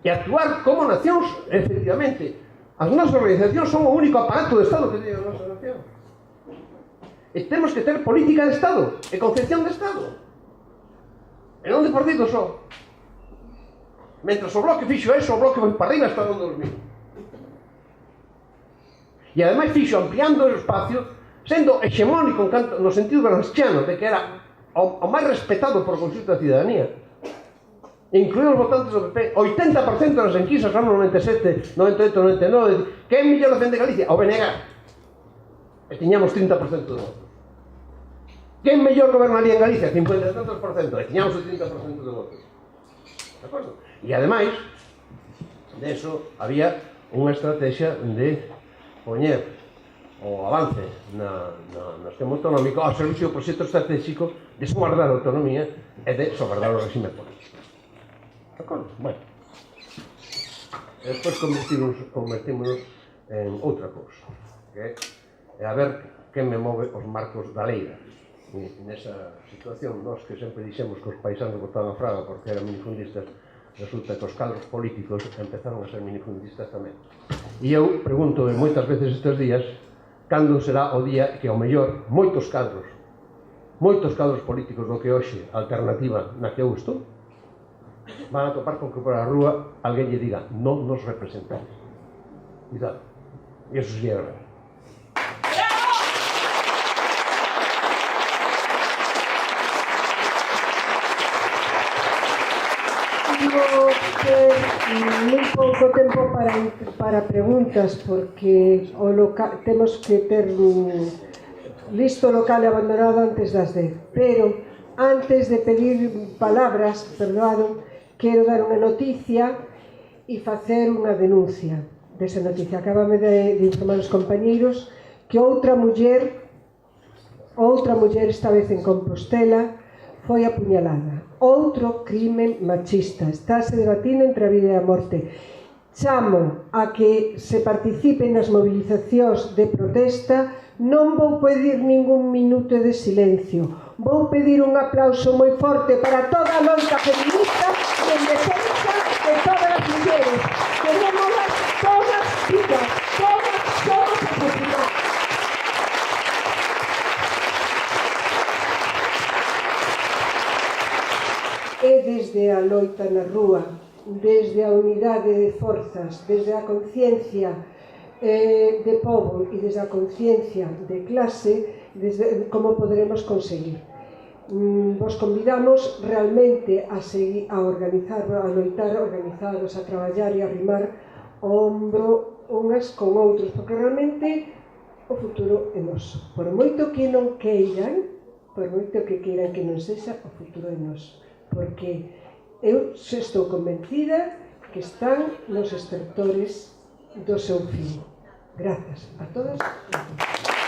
S3: e actuar como nacións, efectivamente. As nosas organizacións son o único aparato de Estado que teñen a nosa nación. E temos que ter política de Estado e concepción de Estado. E non de partido só. Mentras o Bloque fixo eso, o Bloque foi para arriba hasta o 2000. E ademais fixo ampliando o espacio, sendo hexemónico no sentido gramsciano de que era o máis respetado por o conxunto da cidadanía, incluídos os votantes do PP. 80% das enquisas no 97, 98, 99, que é mellor defende Galicia? O BNG, e tiñamos 30% de votos. Quen mellor gobernaría en Galicia? 50 e tantos por cento, e tiñamos o 30% de votos. De acordo? E ademais de eso había unha estrategia de poñer o avance no esquema autonómico ao servicio do proxecto estratégico de guardar a autonomía e de sobardar o regime político. De acordo? Bueno. E despois convertímonos en outra cousa, que é a ver quen me move os marcos da leira. E nesa situación, nós que sempre dixemos que os paisanos botaban a fraga porque eran minifundistas, resulta que os cadros políticos empezaron a ser minifundistas tamén. E eu pregunto moitas veces estes días cando será o día que ao mellor moitos cadros políticos do que hoxe a alternativa na que eu estou van a topar con que por a rúa alguén lle diga non nos representamos. Cuidado. E eso sería grave.
S1: Imos ter moi pouco tempo para preguntas, porque temos que ter listo o local abandonado antes das 10. Pero, antes de pedir palabras, perdoado, quero dar unha noticia e facer unha denuncia desa noticia. Acabame de informar os compañeiros que outra muller, esta vez en Compostela, foi apuñalada. Outro crime machista. Estáse debatindo entre a vida e a morte. Chamo a que se participen nas movilizacións de protesta. Non vou pedir ningún minuto de silencio. Vou pedir un aplauso moi forte para toda a loita feminista en defensa de todas as mulleres. Querémolas todas vivas, todas somos asesinadas. E desde a loita na rúa, desde a unidade de forzas, desde a conciencia de pobo e desde a conciencia de clase, desde como poderemos conseguir. Vos convidamos realmente a seguir, a organizar, a loitar organizados, a traballar e a rimar o ombro unhas con outros, porque realmente o futuro é noso. Por moito que non queiran, por moito que queiran que non sexa, o futuro é noso. Porque eu estou convencida que están nos estertores do seu fin. Grazas a todas e a todos.